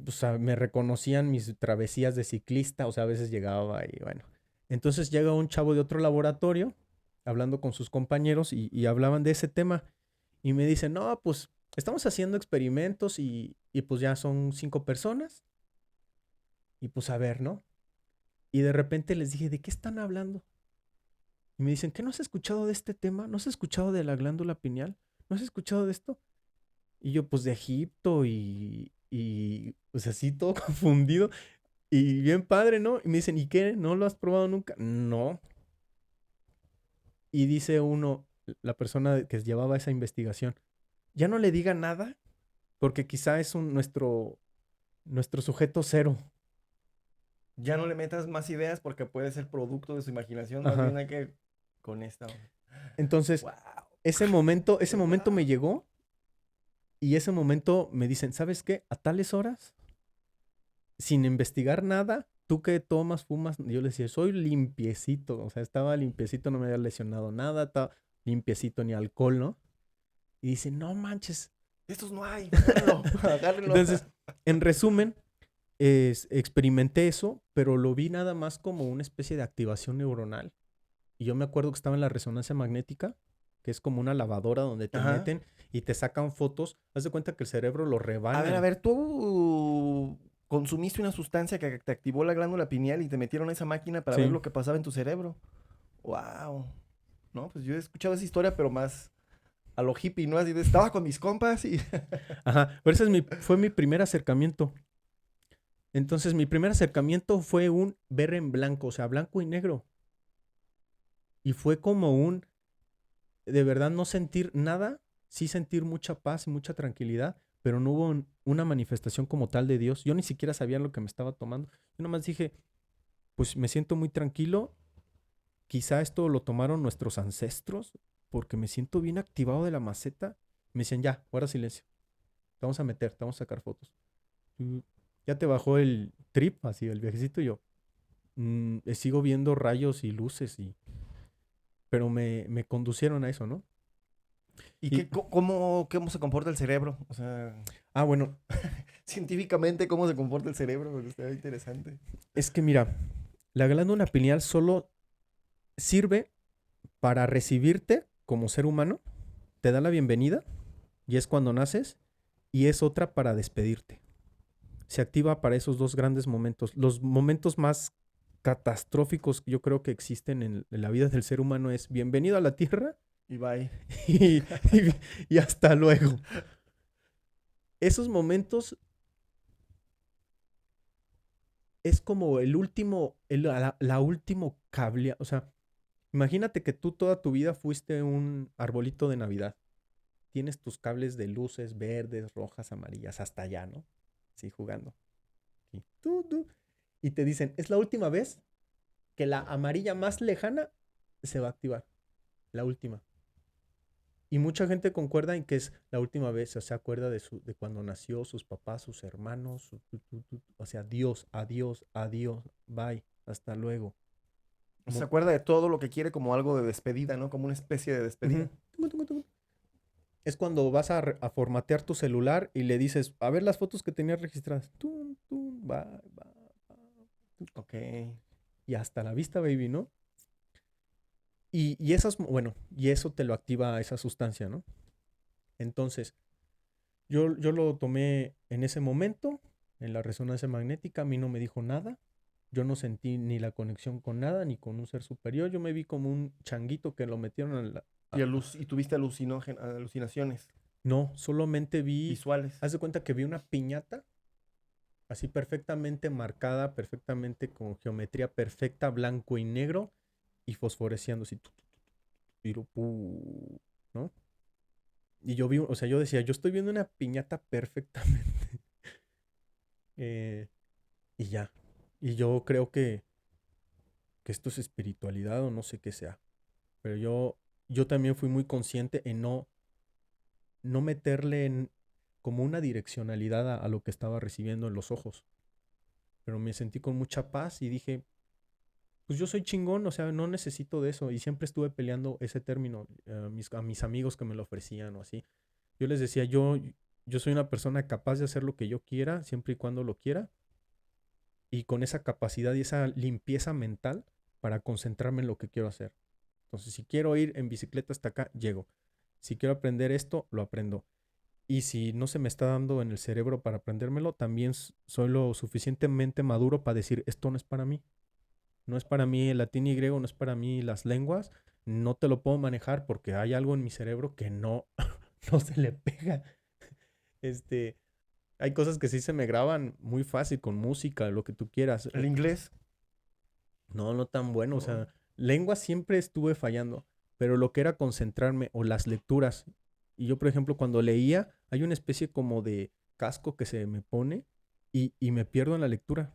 O sea, me reconocían mis travesías de ciclista, o sea, a veces llegaba y bueno. Entonces llega un chavo de otro laboratorio hablando con sus compañeros y hablaban de ese tema y me dicen, no, pues estamos haciendo experimentos y pues ya son 5 personas y pues a ver, ¿no? Y de repente les dije, ¿de qué están hablando? Y me dicen, ¿qué no has escuchado de este tema? ¿No has escuchado de la glándula pineal? ¿No has escuchado de esto? Y yo, pues de Egipto y pues así todo confundido. Y bien padre, ¿no? Y me dicen, ¿y qué? ¿No lo has probado nunca? No. Y dice uno, la persona que llevaba esa investigación, ya no le diga nada porque quizá es nuestro sujeto cero. Ya no le metas más ideas porque puede ser producto de su imaginación, más bien Ajá. hay que con esta. Entonces, Wow, ese momento me wow. llegó y ese momento me dicen, ¿sabes qué? A tales horas, sin investigar nada, tú que tomas, fumas, yo le decía, soy limpiecito, o sea, estaba limpiecito, no me había lesionado nada, estaba limpiecito ni alcohol, ¿no? Y dice, no manches. Estos no hay, agárrenlo, agárrenlo. Entonces, en resumen, experimenté eso, pero lo vi nada más como una especie de activación neuronal. Y yo me acuerdo que estaba en la resonancia magnética, que es como una lavadora donde te Ajá. meten y te sacan fotos. Haz de cuenta que el cerebro lo A rebanan. ver, tú consumiste una sustancia que te activó la glándula pineal y te metieron a esa máquina para ver Sí. lo que pasaba en tu cerebro. Wow. No, pues yo he escuchado esa historia, pero más a lo hippie, ¿no? Así de, estaba con mis compas y... Ajá. Pero ese fue mi primer acercamiento. Entonces, mi primer acercamiento fue un ver en blanco, o sea, blanco y negro. Y fue como de verdad, no sentir nada, sí sentir mucha paz y mucha tranquilidad, pero no hubo una manifestación como tal de Dios. Yo ni siquiera sabía lo que me estaba tomando. Yo nomás dije, pues me siento muy tranquilo. Quizá esto lo tomaron nuestros ancestros, porque me siento bien activado de la maceta. Me decían, ya, guarda silencio. Te vamos a meter, te vamos a sacar fotos. Ya te bajó el trip, así, el viajecito, y yo. Sigo viendo rayos y luces, pero me conducieron a eso, ¿no? ¿Y Y, cómo se comporta el cerebro? O sea, bueno, científicamente, ¿cómo se comporta el cerebro? Porque está interesante. es que mira, la glándula pineal solo sirve para recibirte como ser humano, te da la bienvenida, y es cuando naces, y es otra para despedirte. Se activa para esos dos grandes momentos. Los momentos más catastróficos que yo creo que existen en la vida del ser humano es bienvenido a la Tierra Y bye. y, y, y hasta luego. Esos momentos es como el último, la último cable. O sea, imagínate que tú toda tu vida fuiste un arbolito de Navidad. Tienes tus cables de luces verdes, rojas, amarillas, hasta allá, ¿no? Sí, jugando. Y, y te dicen, es la última vez que la amarilla más lejana se va a activar. La última. Y mucha gente concuerda en que es la última vez, o sea, se acuerda de cuando nació, sus papás, sus hermanos, o sea, Dios, adiós, adiós, bye, hasta luego. Se Como, acuerda de todo lo que quiere como algo de despedida, ¿no? Como una especie de despedida. ujú. Es cuando vas a formatear tu celular y le dices, a ver las fotos que tenías registradas. Bye, bye, bye, Ok. y hasta la vista, baby, ¿no? Y esas, bueno, y eso te lo activa esa sustancia, ¿no? Entonces, yo lo tomé en ese momento, en la resonancia magnética, a mí no me dijo nada. Yo no sentí ni la conexión con nada, ni con un ser superior. Yo me vi como un changuito que lo metieron Y tuviste alucinaciones no, solamente vi, visuales. haz de cuenta que vi una piñata, así perfectamente marcada, perfectamente con geometría perfecta, blanco y negro, y fosforeciendo así, ¿no? Y yo vi, o sea, yo decía, yo estoy viendo una piñata perfectamente. Eh, y ya. Y yo creo que esto es espiritualidad o no sé qué sea. Pero yo también fui muy consciente en no meterle como una direccionalidad a lo que estaba recibiendo en los ojos. Pero me sentí con mucha paz y dije, pues yo soy chingón, o sea, no necesito de eso. Y siempre estuve peleando ese término a mis amigos que me lo ofrecían o así. Yo les decía, yo soy una persona capaz de hacer lo que yo quiera, siempre y cuando lo quiera. Y con esa capacidad y esa limpieza mental para concentrarme en lo que quiero hacer. Entonces, si quiero ir en bicicleta hasta acá, llego. Si quiero aprender esto, lo aprendo. Y si no se me está dando en el cerebro para aprendérmelo, también soy lo suficientemente maduro para decir, esto no es para mí. No es para mí el latín y griego, no es para mí las lenguas. No te lo puedo manejar porque hay algo en mi cerebro que no, no se le pega. Este, Hay cosas que sí se me graban muy fácil con música, lo que tú quieras. ¿El inglés? No, no tan bueno. O No. sea, lengua siempre estuve fallando, pero lo que era concentrarme o las lecturas. Y yo, por ejemplo, cuando leía, hay una especie como de casco que se me pone y me pierdo en la lectura.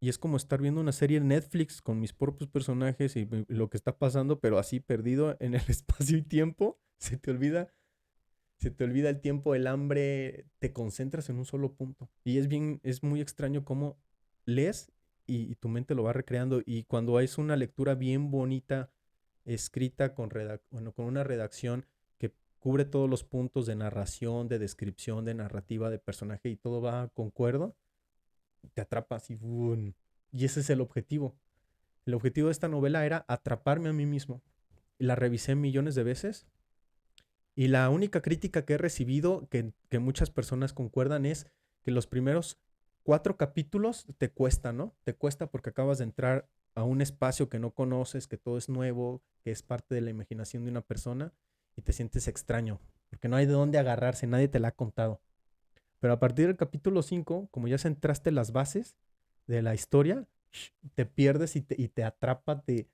Y es como estar viendo una serie en Netflix con mis propios personajes y lo que está pasando, pero así perdido en el espacio y tiempo. Se te olvida el tiempo, el hambre, te concentras en un solo punto. Y es muy extraño cómo lees y tu mente lo va recreando. Y cuando es una lectura bien bonita, escrita bueno, con una redacción que cubre todos los puntos de narración, de descripción, de narrativa, de personaje y todo va concuerdo, te atrapas y ¡bum! Y ese es el objetivo. El objetivo de esta novela era atraparme a mí mismo. La revisé millones de veces y la única crítica que he recibido, que muchas personas concuerdan, es que los primeros 4 capítulos te cuesta, ¿no? Te cuesta porque acabas de entrar a un espacio que no conoces, que todo es nuevo, que es parte de la imaginación de una persona y te sientes extraño, porque no hay de dónde agarrarse, nadie te la ha contado. Pero a partir del capítulo 5, como ya centraste las bases de la historia, te pierdes y te atrapa, Te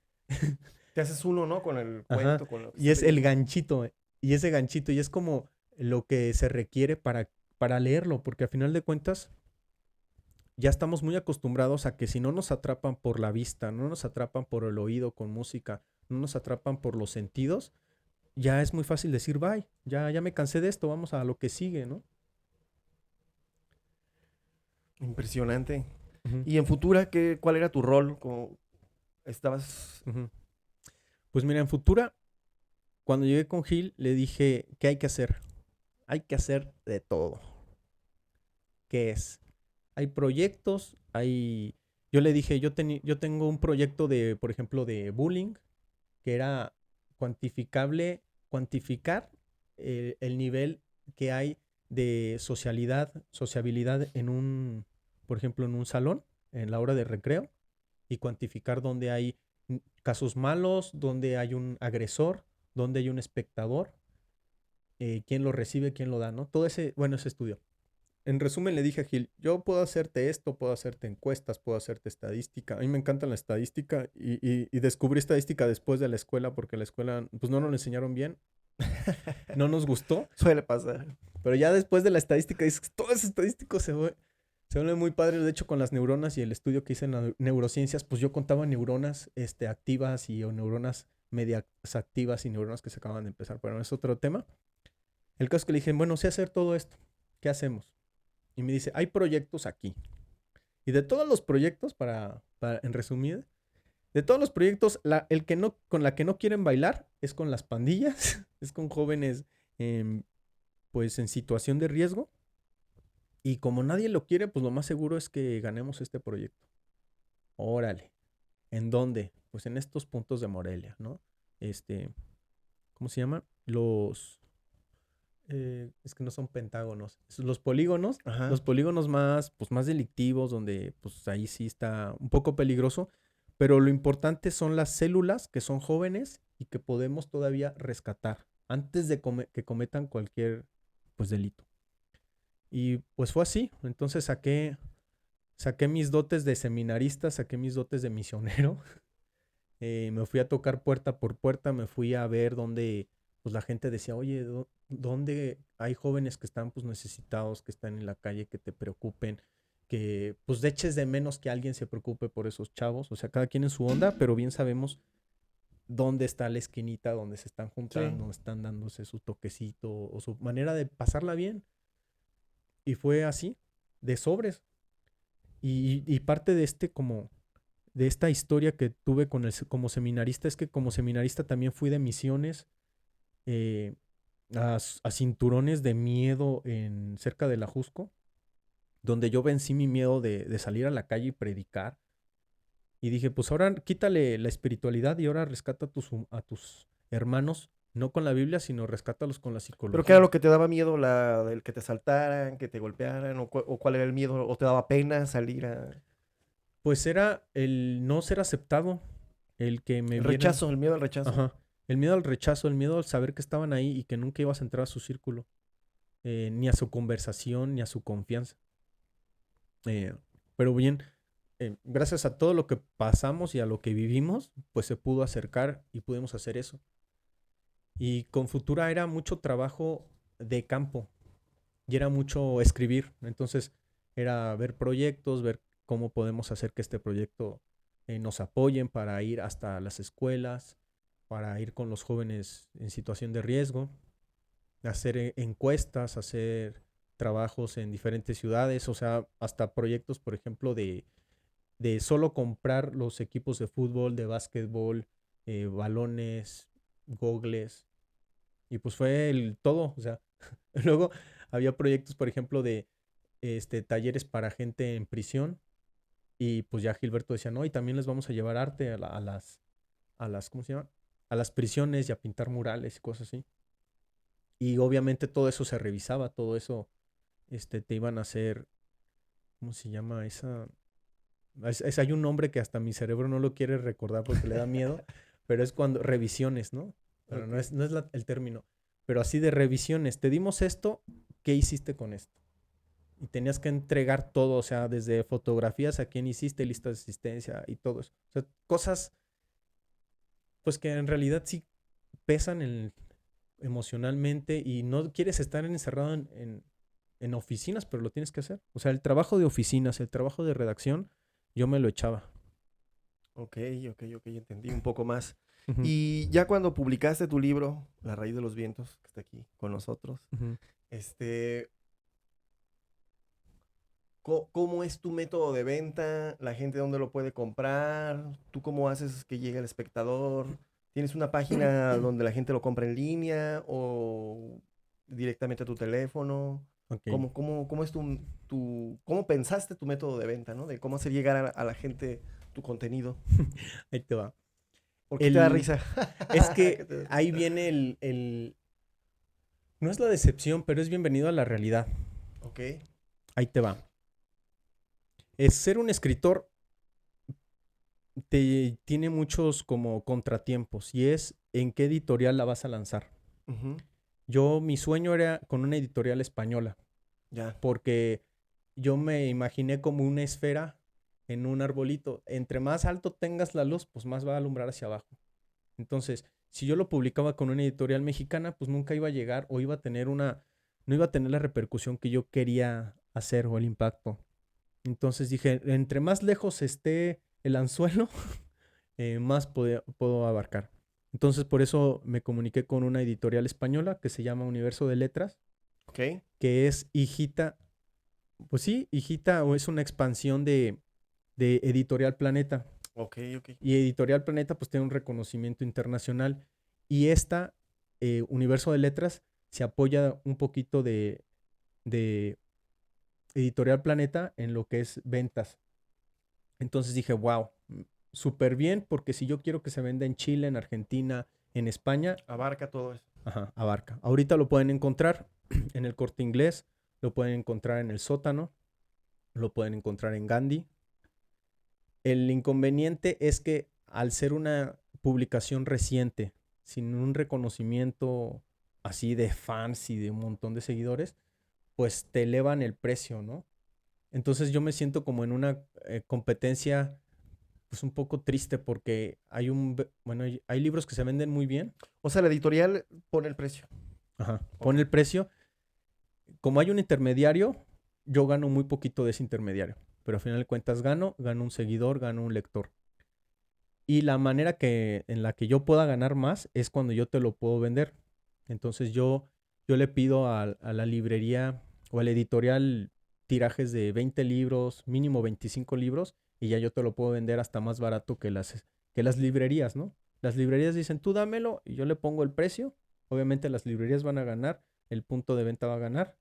haces uno, ¿no? Con el Ajá. cuento, con lo que Y estás es el leyendo. ganchito. Y ese ganchito. Y es como lo que se requiere para leerlo. Porque a final de cuentas, ya estamos muy acostumbrados a que si no nos atrapan por la vista, no nos atrapan por el oído con música, no nos atrapan por los sentidos, ya es muy fácil decir, bye, ya me cansé de esto, vamos a lo que sigue, ¿no? Impresionante. Ujú, ¿Y en Futura cuál era tu rol? Como estabas... ujú. Pues mira, en Futura, cuando llegué con Gil, le dije, ¿qué hay que hacer? Hay que hacer de todo. ¿Qué es? Hay proyectos, hay... Yo le dije, yo tengo un proyecto de, por ejemplo, de bullying, que era cuantificar el nivel que hay de sociabilidad por ejemplo, en un salón, en la hora de recreo, y cuantificar dónde hay casos malos, dónde hay un agresor, dónde hay un espectador, quién lo recibe, quién lo da, ¿no? Todo ese estudio. En resumen, le dije a Gil, yo puedo hacerte esto, puedo hacerte encuestas, puedo hacerte estadística. A mí me encanta la estadística y descubrí estadística después de la escuela porque la escuela pues no nos lo enseñaron bien, no nos gustó, Suele pasar. pero ya después de la estadística dices, todo es estadístico, se vuelve muy padre. De hecho, con las neuronas y el estudio que hice en neurociencias, pues yo contaba neuronas activas o neuronas medias activas y neuronas que se acaban de empezar, pero es otro tema. El caso es que le dije, bueno, sé hacer todo esto, ¿qué hacemos? Y me dice, hay proyectos aquí. Y de todos los proyectos, en resumir, de todos los proyectos, con la que no quieren bailar es con las pandillas, es con jóvenes pues en situación de riesgo. Y como nadie lo quiere, pues lo más seguro es que ganemos este proyecto. Órale. ¿En dónde? Pues en estos puntos de Morelia, ¿no? Este, ¿Cómo se llama? Es que no son pentágonos. Los polígonos, Ajá. los polígonos más, pues más delictivos, donde pues ahí sí está un poco peligroso, pero lo importante son las células que son jóvenes y que podemos todavía rescatar antes de que cometan cualquier pues delito. Y pues fue así. Entonces saqué mis dotes de seminarista, saqué mis dotes de misionero. Me fui a tocar puerta por puerta, me fui a ver dónde pues la gente decía, oye, ¿dónde hay jóvenes que están pues necesitados, que están en la calle, que te preocupen, que pues eches de menos que alguien se preocupe por esos chavos? O sea, cada quien en su onda, pero bien sabemos dónde está la esquinita, donde se están Sí. juntando, donde están dándose su toquecito o su manera de pasarla bien. Y fue así, de sobres. Y parte de de esta historia que tuve como seminarista es que como seminarista también fui de misiones eh, a cinturones de miedo cerca de la Jusco, donde yo vencí mi miedo de salir a la calle y predicar. Y dije, pues ahora quítale la espiritualidad y ahora rescata a tus hermanos, no con la Biblia, sino rescátalos con la ¿Pero qué era psicología. lo que te daba miedo? ¿El que te asaltaran, que te golpearan? ¿O cuál era el miedo? ¿O te daba pena salir a... Pues era el no ser aceptado, el que me El vieran. rechazo, el miedo al rechazo? Ajá. El miedo al rechazo, el miedo al saber que estaban ahí y que nunca ibas a entrar a su círculo, ni a su conversación, ni a su confianza. Eh, pero bien, gracias a todo lo que pasamos y a lo que vivimos, pues se pudo acercar y pudimos hacer eso. Y con Futura era mucho trabajo de campo y era mucho escribir. Entonces era ver proyectos, ver cómo podemos hacer que este proyecto nos apoyen para ir hasta las escuelas, para ir con los jóvenes en situación de riesgo, hacer encuestas, hacer trabajos en diferentes ciudades, o sea, hasta proyectos, por ejemplo, de solo comprar los equipos de fútbol, de básquetbol, balones, gogles, y pues fue el todo, o sea, luego había proyectos, por ejemplo, de talleres para gente en prisión, y pues ya Gilberto decía, no, y también les vamos a llevar arte a las, ¿cómo se llama? A las prisiones y a pintar murales y cosas así. Y obviamente todo eso se revisaba, todo eso te iban a hacer, ¿cómo se llama esa? Hay un nombre que hasta mi cerebro no lo quiere recordar porque le da miedo, pero es cuando revisiones, ¿no? Pero no Ok. es, no es el término. Pero así de revisiones, te dimos esto, ¿qué hiciste con esto? Y tenías que entregar todo, o sea, desde fotografías a quién hiciste, lista de asistencia y todo eso. O sea, cosas, pues que en realidad sí pesan emocionalmente y no quieres estar encerrado en oficinas, pero lo tienes que hacer. O sea, el trabajo de oficinas, el trabajo de redacción, yo me lo echaba. Ok, ok, entendí un poco más. Ujú, Y ya cuando publicaste tu libro, La raíz de los vientos, que está aquí con nosotros, ujú. este, ¿cómo es tu método de venta? ¿La gente dónde lo puede comprar? ¿Tú cómo haces que llegue el espectador? ¿Tienes una página donde la gente lo compra en línea o directamente a tu teléfono? Ok, ¿Cómo es cómo pensaste tu método de venta, ¿no? De cómo hacer llegar a la gente tu contenido. ahí te va. ¿Por qué te da El, risa? es ¿Qué que te- ahí viene no es la decepción, pero es bienvenido a la realidad. Ok, Ahí te va. Es ser un escritor tiene muchos como contratiempos y es en qué editorial la vas a lanzar. ujú, Mi sueño era con una editorial española, ya, porque yo me imaginé como una esfera en un arbolito. Entre más alto tengas la luz, pues más va a alumbrar hacia abajo. Entonces, si yo lo publicaba con una editorial mexicana, pues nunca iba a llegar o no iba a tener la repercusión que yo quería hacer o el impacto. Entonces dije, entre más lejos esté el anzuelo, más puedo abarcar. Entonces, por eso me comuniqué con una editorial española que se llama Universo de Letras, ok, que es hijita, pues sí, hijita o es una expansión de Editorial Planeta. ok. Y Editorial Planeta pues tiene un reconocimiento internacional. Y esta, Universo de Letras, se apoya un poquito de Editorial Planeta en lo que es ventas. Entonces dije, wow, súper bien, porque si yo quiero que se venda en Chile, en Argentina, en España, Abarca todo eso. ajá, abarca. Ahorita lo pueden encontrar en el Corte Inglés, lo pueden encontrar en el Sótano, lo pueden encontrar en Gandhi. El inconveniente es que al ser una publicación reciente, sin un reconocimiento así de fans y de un montón de seguidores, pues te elevan el precio, ¿no? Entonces yo me siento como en una competencia pues un poco triste porque bueno, hay libros que se venden muy bien, O sea, la editorial pone el precio. ajá, Ok. pone el precio. Como hay un intermediario, yo gano muy poquito de ese intermediario, pero al final de cuentas gano un seguidor, gano un lector. Y la manera en la que yo pueda ganar más es cuando yo te lo puedo vender. Entonces yo le pido a la librería o al editorial tirajes de 20 libros, mínimo 25 libros, y ya yo te lo puedo vender hasta más barato que las librerías, ¿no? Las librerías dicen, tú dámelo y yo le pongo el precio. Obviamente las librerías van a ganar, el punto de venta va a ganar,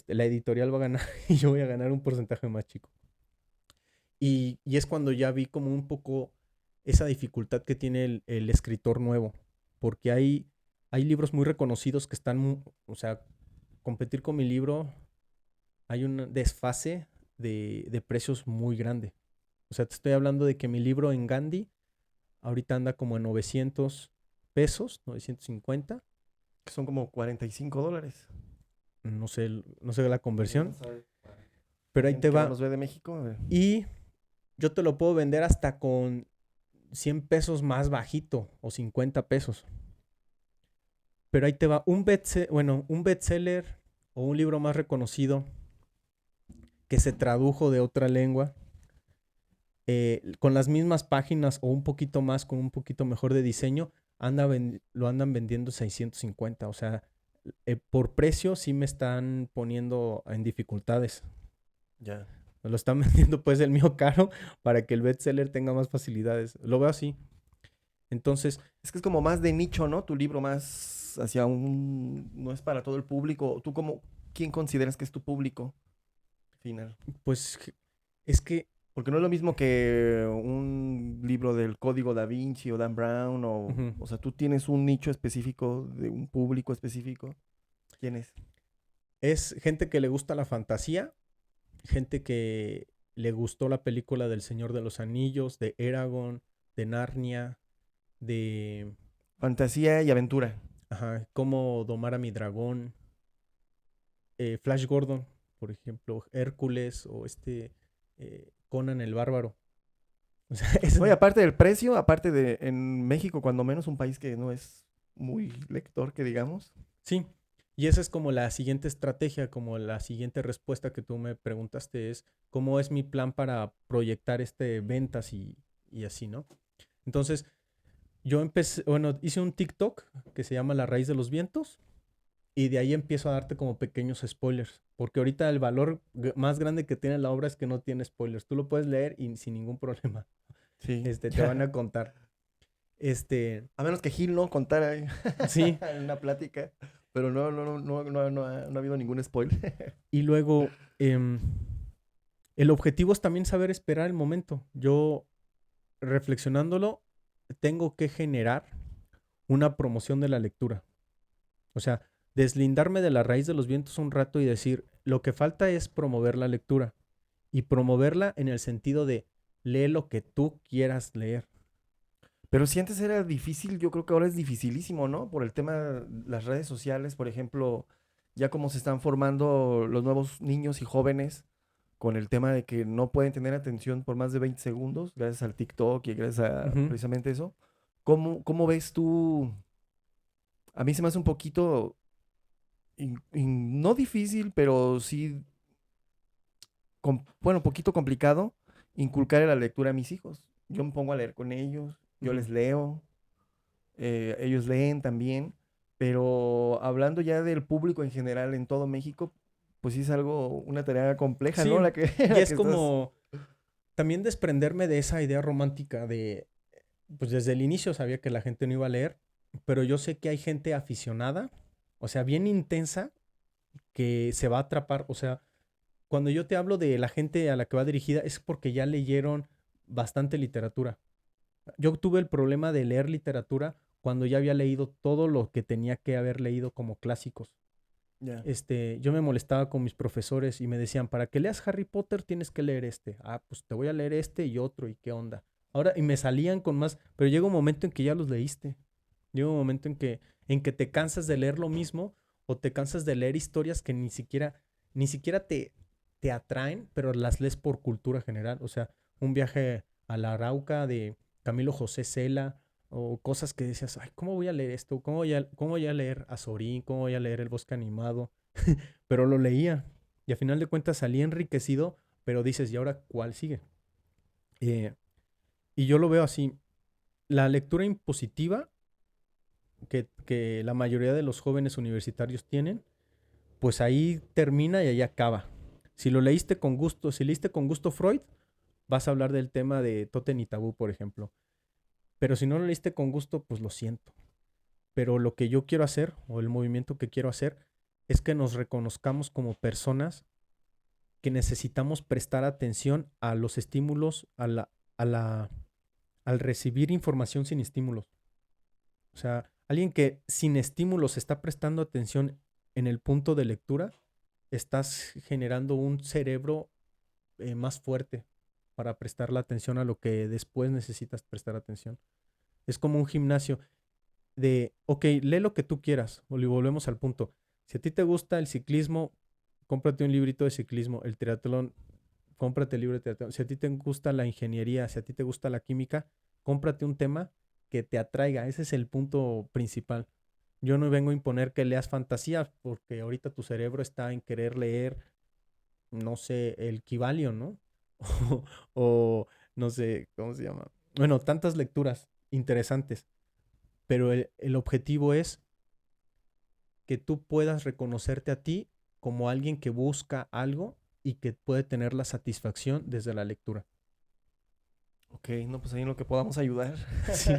la editorial va a ganar y yo voy a ganar un porcentaje más chico. Y es cuando ya vi como un poco esa dificultad que tiene el escritor nuevo, porque hay libros muy reconocidos que están, o sea, competir con mi libro, hay un desfase de precios muy grande. O sea, te estoy hablando de que mi libro en Gandhi ahorita anda como en 900 pesos, 950, Que son como $45. no sé la conversión. Vamos a ver. Pero ahí Gente te que no va. nos ve de México. Y yo te lo puedo vender hasta con 100 pesos más bajito o 50 pesos. Pero ahí te va. Un bestseller o un libro más reconocido que se tradujo de otra lengua, con las mismas páginas o un poquito más, con un poquito mejor de diseño, lo andan vendiendo 650. O sea, por precio sí me están poniendo en dificultades. Ya. Me lo están vendiendo pues el mío caro para que el bestseller tenga más facilidades. Lo veo así. Entonces, Es que es como más de nicho, ¿no? Tu libro más hacia un... No es para todo el público. ¿Tú como... ¿Quién consideras que es tu público final? pues es que Porque no es lo mismo que un libro del Código Da Vinci o Dan Brown o... ujú, O sea, tú tienes un nicho específico de un público específico. ¿Quién es? es gente que le gusta la fantasía, gente que le gustó la película del Señor de los Anillos, de Eragon, de Narnia, de Fantasía y aventura. ajá, cómo domar a mi dragón, Flash Gordon, por ejemplo, Hércules o Conan el Bárbaro. O sea, Oye, aparte del precio, aparte de en México, cuando menos un país que no es muy lector, que digamos. sí. Y esa es como la siguiente estrategia, como la siguiente respuesta que tú me preguntaste es cómo es mi plan para proyectar ventas y así, ¿no? Entonces, yo empecé, bueno, hice un TikTok que se llama La Raíz de los Vientos y de ahí empiezo a darte como pequeños spoilers, porque ahorita el valor más grande que tiene la obra es que no tiene spoilers. Tú lo puedes leer y sin ningún problema, Sí. te van a contar. A menos que Gil no contara Sí, en una plática. Pero no ha habido ningún spoiler. y luego el objetivo es también saber esperar el momento. Yo, reflexionándolo, tengo que generar una promoción de la lectura. O sea, deslindarme de la raíz de los vientos un rato y decir, lo que falta es promover la lectura. Y promoverla en el sentido de lee lo que tú quieras leer. Pero si antes era difícil, yo creo que ahora es dificilísimo, ¿no? Por el tema de las redes sociales, por ejemplo, ya como se están formando los nuevos niños y jóvenes con el tema de que no pueden tener atención por más de 20 segundos, gracias al TikTok y gracias a Ujú. precisamente eso. ¿Cómo ves tú? A mí se me hace un poquito, no difícil, pero sí, bueno, un poquito complicado inculcar la lectura a mis hijos. Yo me pongo a leer con ellos, yo Ujú. les leo, ellos leen también, pero hablando ya del público en general en todo México, pues sí es algo, una tarea compleja, ¿no? Sí, y La es que estás... como también desprenderme de esa idea romántica de, pues desde el inicio sabía que la gente no iba a leer, pero yo sé que hay gente aficionada, o sea, bien intensa, que se va a atrapar. O sea, cuando yo te hablo de la gente a la que va dirigida es porque ya leyeron bastante literatura. Yo tuve el problema de leer literatura cuando ya había leído todo lo que tenía que haber leído como clásicos. Ya. Yo me molestaba con mis profesores y me decían, para que leas Harry Potter tienes que leer este. Ah, pues te voy a leer este y otro y qué onda. Ahora, y me salían con más, pero llega un momento en que ya los leíste. Llega un momento en que te cansas de leer lo mismo o te cansas de leer historias que ni siquiera te atraen, pero las lees por cultura general. O sea, un viaje a la Arauca de Camilo José Cela o cosas que decías, ay, ¿cómo voy a leer esto? ¿Cómo voy a leer Azorín? ¿Cómo voy a leer El Bosque Animado? Pero lo leía y a final de cuentas salía enriquecido, pero dices, ¿y ahora cuál sigue? Eh, y yo lo veo así, la lectura impositiva que la mayoría de los jóvenes universitarios tienen, pues ahí termina y ahí acaba. Si lo leíste con gusto, si leíste con gusto Freud, vas a hablar del tema de Totem y Tabú, por ejemplo. Pero si no lo leíste con gusto, pues lo siento. Pero lo que yo quiero hacer, o el movimiento que quiero hacer, es que nos reconozcamos como personas que necesitamos prestar atención a los estímulos, a la, al recibir información sin estímulos. O sea, alguien que sin estímulos está prestando atención en el punto de lectura, estás generando un cerebro más fuerte para prestar la atención a lo que después necesitas prestar atención. Es como un gimnasio de, ok, lee lo que tú quieras, y volvemos al punto. Si a ti te gusta el ciclismo, cómprate un librito de ciclismo, el triatlón, cómprate el libro de triatlón. Si a ti te gusta la ingeniería, si a ti te gusta la química, cómprate un tema que te atraiga. Ese es el punto principal. Yo no vengo a imponer que leas fantasía, porque ahorita tu cerebro está en querer leer, no sé, el Kybalion, ¿no? O no sé, ¿cómo se llama? Bueno, tantas lecturas interesantes, pero el objetivo es que tú puedas reconocerte a ti como alguien que busca algo y que puede tener la satisfacción desde la lectura. Ok, no, pues ahí en lo que podamos ayudar. Sí.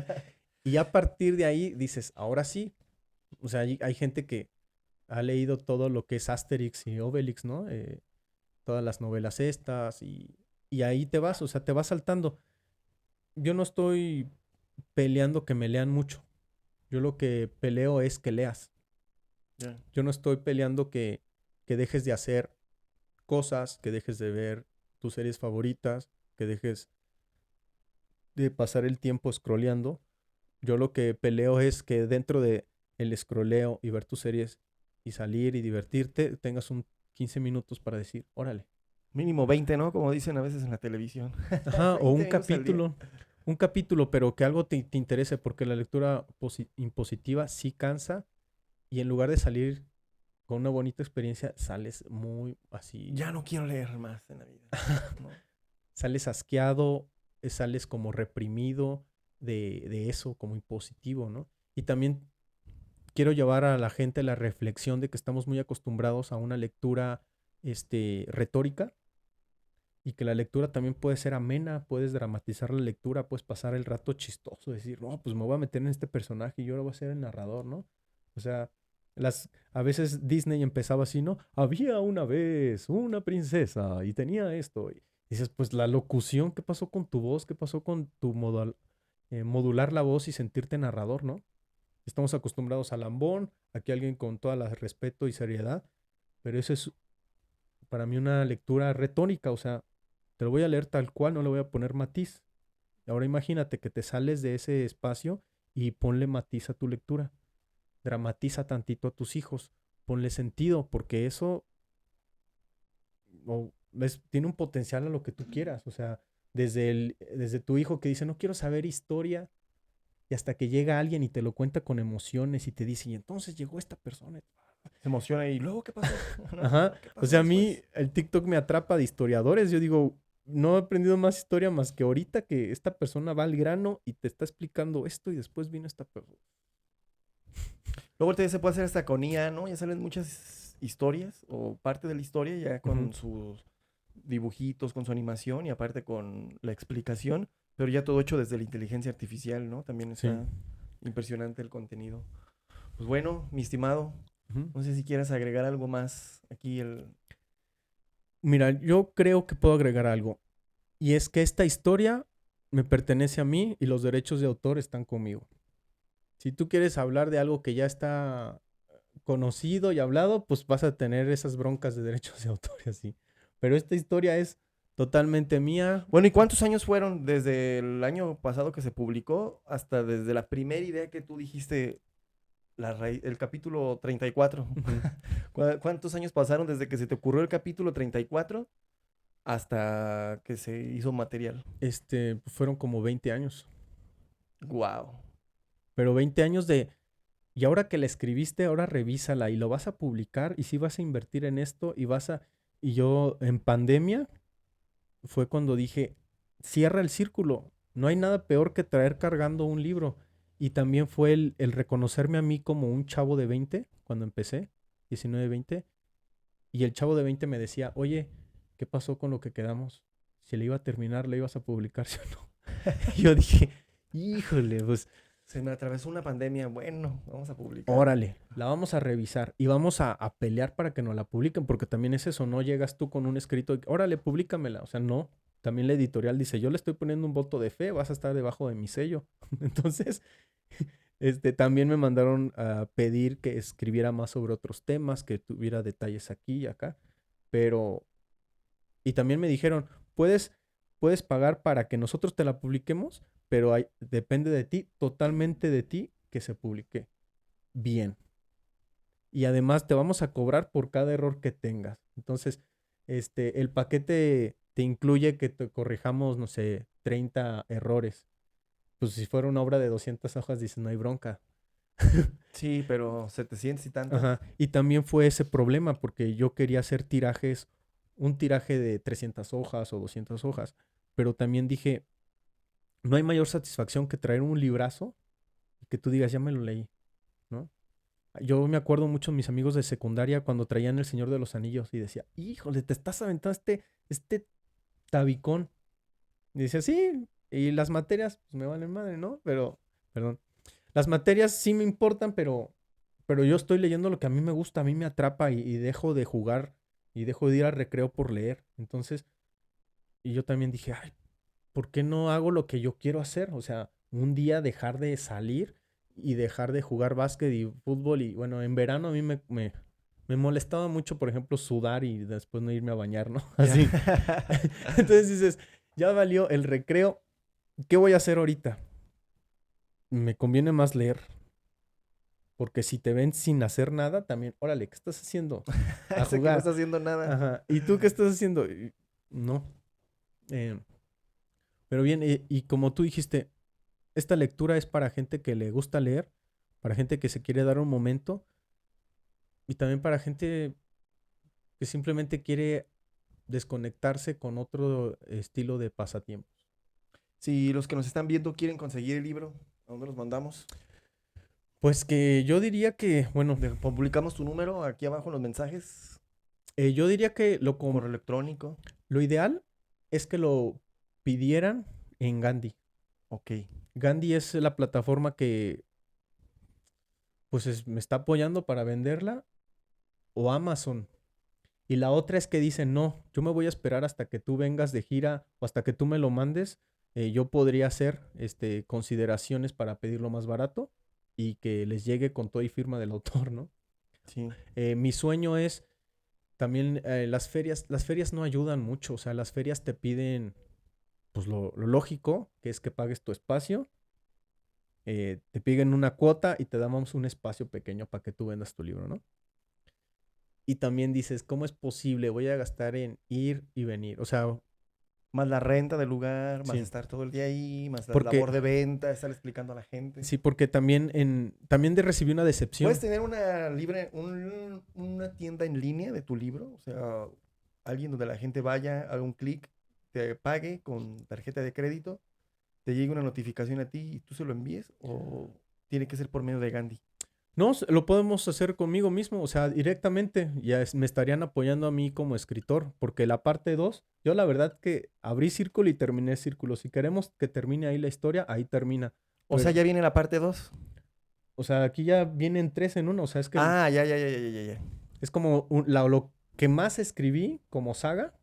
Y a partir de ahí dices, ahora sí. O sea, hay gente que ha leído todo lo que es Asterix y Obelix, ¿no? Todas las novelas estas y ahí te vas, o sea, te vas saltando. Yo no estoy peleando que me lean mucho. Yo lo que peleo es que leas. Ya. Yo no estoy peleando que dejes de hacer cosas, que dejes de ver tus series favoritas, que dejes de pasar el tiempo scrolleando. Yo lo que peleo es que dentro de el scrolleo y ver tus series y salir y divertirte, tengas un 15 minutos para decir, órale. Mínimo 20, ¿no? Como dicen a veces en la televisión. Ajá, o 20 minutos al día. un capítulo, pero que algo te interese, porque la lectura impositiva sí cansa y en lugar de salir con una bonita experiencia, sales muy así, Ya no quiero leer más en la vida. ¿No? sales asqueado, sales como reprimido de eso, como impositivo, ¿no? Y también quiero llevar a la gente a la reflexión de que estamos muy acostumbrados a una lectura retórica y que la lectura también puede ser amena, puedes dramatizar la lectura, puedes pasar el rato chistoso, decir, no, pues me voy a meter en este personaje y yo ahora voy a ser el narrador, ¿no? O sea, a veces Disney empezaba así, ¿no? Había una vez una princesa y tenía esto. Y dices, pues la locución, ¿qué pasó con tu voz? ¿Qué pasó con tu modular la voz y sentirte narrador, ¿no? Estamos acostumbrados a lambón, aquí alguien con todo el respeto y seriedad, pero eso es para mí una lectura retórica, o sea, te lo voy a leer tal cual, no le voy a poner matiz. Ahora imagínate que te sales de ese espacio y ponle matiz a tu lectura. Dramatiza tantito a tus hijos, ponle sentido, porque eso tiene un potencial a lo que tú quieras. O sea, desde tu hijo que dice, no quiero saber historia, y hasta que llega alguien y te lo cuenta con emociones y te dice, y entonces llegó esta persona. Se emociona y luego, ¿qué pasó? Ajá. ¿Qué O pasó sea, a mí después? el TikTok me atrapa de historiadores. Yo digo, no he aprendido más historia más que ahorita que esta persona va al grano y te está explicando esto y después vino esta persona. Luego se puede hacer hasta con IA, ¿no? Ya salen muchas historias o parte de la historia ya Ujú. con sus dibujitos, con su animación y aparte con la explicación, pero ya todo hecho desde la inteligencia artificial, ¿no? También Sí. está impresionante el contenido. Pues bueno, mi estimado, Ujú. no sé si quieras agregar algo más aquí Mira, yo creo que puedo agregar algo. Y es que esta historia me pertenece a mí y los derechos de autor están conmigo. Si tú quieres hablar de algo que ya está conocido y hablado, pues vas a tener esas broncas de derechos de autor y así. Pero esta historia es totalmente mía. Bueno, ¿y cuántos años fueron desde el año pasado que se publicó hasta desde la primera idea que tú dijiste, el capítulo 34? Ujú. ¿Cuántos años pasaron desde que se te ocurrió el capítulo 34 hasta que se hizo material? Fueron como 20 años. Wow. Pero 20 años de... Y ahora que la escribiste, ahora revísala y lo vas a publicar y sí vas a invertir en esto y vas a... Y yo en pandemia fue cuando dije, cierra el círculo. No hay nada peor que traer cargando un libro. Y también fue el reconocerme a mí como un chavo de 20 cuando empecé, 19, 20. Y el chavo de 20 me decía, oye, ¿qué pasó con lo que quedamos? Si le iba a terminar, le ibas a publicar, ¿sí o no? Y yo dije, híjole, pues Se me atravesó una pandemia. Bueno, vamos a publicarla. órale, la vamos a revisar y vamos a pelear para que nos la publiquen, porque también es eso, no llegas tú con un escrito, órale, públicamela, o sea, no. También la editorial dice, yo le estoy poniendo un voto de fe, vas a estar debajo de mi sello. Entonces, también me mandaron a pedir que escribiera más sobre otros temas, que tuviera detalles aquí y acá, pero, y también me dijeron, puedes pagar para que nosotros te la publiquemos, pero depende de ti, totalmente de ti, que se publique bien. y además te vamos a cobrar por cada error que tengas. Entonces, el paquete te incluye que te corrijamos, no sé, 30 errores. Pues si fuera una obra de 200 hojas, dices, no hay bronca. Sí, pero 700 y tantas. Ajá. Y también fue ese problema porque yo quería hacer tirajes, un tiraje de 300 hojas o 200 hojas, pero también dije, no hay mayor satisfacción que traer un librazo y que tú digas, ya me lo leí, ¿no? Yo me acuerdo mucho de mis amigos de secundaria cuando traían El Señor de los Anillos y decía, híjole, te estás aventando este tabicón. Y decía, sí, y las materias, pues me valen madre, ¿no? Pero, perdón, las materias sí me importan, pero yo estoy leyendo lo que a mí me gusta, a mí me atrapa y dejo de jugar y dejo de ir al recreo por leer. Entonces, y yo también dije, ay, ¿por qué no hago lo que yo quiero hacer? O sea, un día dejar de salir y dejar de jugar básquet y fútbol. Y bueno, en verano a mí me molestaba mucho, por ejemplo, sudar y después no irme a bañar, ¿no? Ya. Así. Entonces dices, ya valió el recreo. ¿Qué voy a hacer ahorita? Me conviene más leer. Porque si te ven sin hacer nada, también, órale, ¿qué estás haciendo? A Sé que no jugar. está haciendo nada. Ajá. ¿Y tú qué estás haciendo? No. Eh, pero bien, y como tú dijiste, esta lectura es para gente que le gusta leer, para gente que se quiere dar un momento y también para gente que simplemente quiere desconectarse con otro estilo de pasatiempos. Si los que nos están viendo quieren conseguir el libro, ¿a dónde los mandamos? Pues que yo diría que, bueno, Publicamos tu número aquí abajo en los mensajes, yo diría que correo electrónico. lo ideal es que lo pidieran en Gandhi. Ok. Gandhi es la plataforma que pues me está apoyando para venderla o Amazon. Y la otra es que dicen, no, yo me voy a esperar hasta que tú vengas de gira o hasta que tú me lo mandes. Yo podría hacer consideraciones para pedirlo más barato y que les llegue con todo y firma del autor, ¿no? Sí. Mi sueño es también las ferias no ayudan mucho, o sea, las ferias te piden pues lo lógico, que es que pagues tu espacio, te piden una cuota y te damos un espacio pequeño para que tú vendas tu libro, ¿no? Y también dices, ¿cómo es posible? Voy a gastar en ir y venir. O sea, Más la renta del lugar, más sí. estar todo el día ahí, más la Porque, labor de venta, estar explicando a la gente. sí, porque también recibí una decepción. ¿Puedes tener una tienda en línea de tu libro? O sea, alguien donde la gente vaya, haga un clic, te pague con tarjeta de crédito, te llegue una notificación a ti y tú se lo envíes, o tiene que ser por medio de Gandhi. No, lo podemos hacer conmigo mismo, o sea, directamente. Ya me estarían apoyando a mí como escritor, porque la parte 2, yo la verdad que abrí círculo y terminé círculo. Si queremos que termine ahí la historia, ahí termina. O sea, Pero, ya viene la parte 2. o sea, aquí ya vienen 3 en uno. O sea, es que Ah, ya, ya, ya, ya, ya, ya. es como lo que más escribí como saga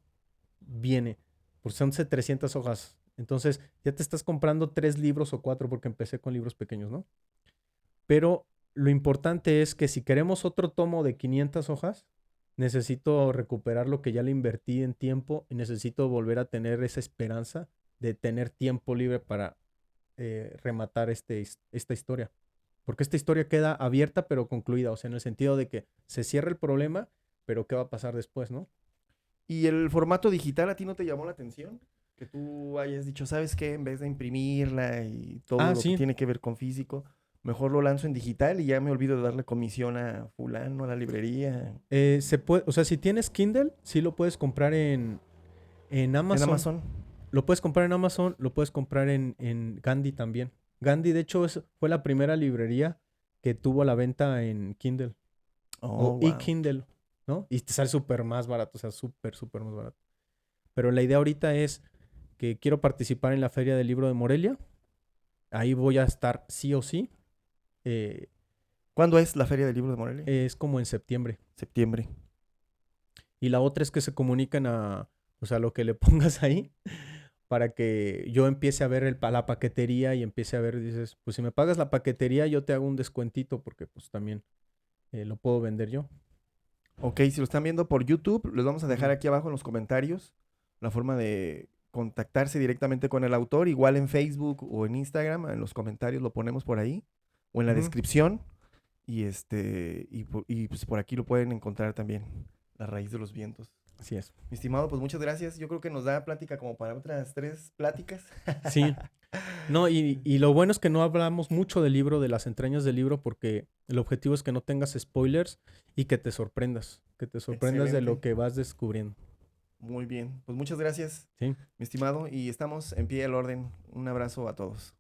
viene. Por son 300 hojas. Entonces, ya te estás comprando 3 libros o 4 porque empecé con libros pequeños, ¿no? Pero lo importante es que si queremos otro tomo de 500 hojas, necesito recuperar lo que ya le invertí en tiempo y necesito volver a tener esa esperanza de tener tiempo libre para rematar esta historia. Porque esta historia queda abierta pero concluida, o sea, en el sentido de que se cierra el problema, pero ¿qué va a pasar después, no? ¿Y el formato digital a ti no te llamó la atención? Que tú hayas dicho, ¿sabes qué? En vez de imprimirla y todo Ah, lo que sí. tiene que ver con físico, mejor lo lanzo en digital y ya me olvido de darle comisión a fulano, a la librería. Se puede, o sea, si tienes Kindle, sí lo puedes comprar en En Amazon. Amazon. Lo puedes comprar en Amazon, lo puedes comprar en Gandhi también. Gandhi, de hecho, fue la primera librería que tuvo la venta en Kindle Oh, o wow. e-Kindle, ¿no? Y te sale súper más barato, o sea, súper, súper más barato. Pero la idea ahorita es que quiero participar en la Feria del Libro de Morelia. Ahí voy a estar sí o sí. Eh, ¿Cuándo es la Feria del Libro de Morelia? es como en septiembre. Septiembre. Y la otra es que se comunican o sea, lo que le pongas ahí para que yo empiece a ver la paquetería y empiece a ver, dices, pues si me pagas la paquetería, yo te hago un descuentito porque pues también lo puedo vender yo. Ok, si lo están viendo por YouTube, les vamos a dejar Ujú. aquí abajo en los comentarios la forma de contactarse directamente con el autor, igual en Facebook o en Instagram, en los comentarios lo ponemos por ahí, o en la Ujú. descripción. y pues por aquí lo pueden encontrar también, La raíz de los vientos. Así es. Mi estimado, pues muchas gracias. Yo creo que nos da plática como para otras 3 pláticas. Sí. No, y lo bueno es que no hablamos mucho del libro, de las entrañas del libro, porque el objetivo es que no tengas spoilers y que te sorprendas de lo Excelente. que vas descubriendo. Muy bien. Pues muchas gracias, Sí. mi estimado, y estamos en pie al orden. Un abrazo a todos.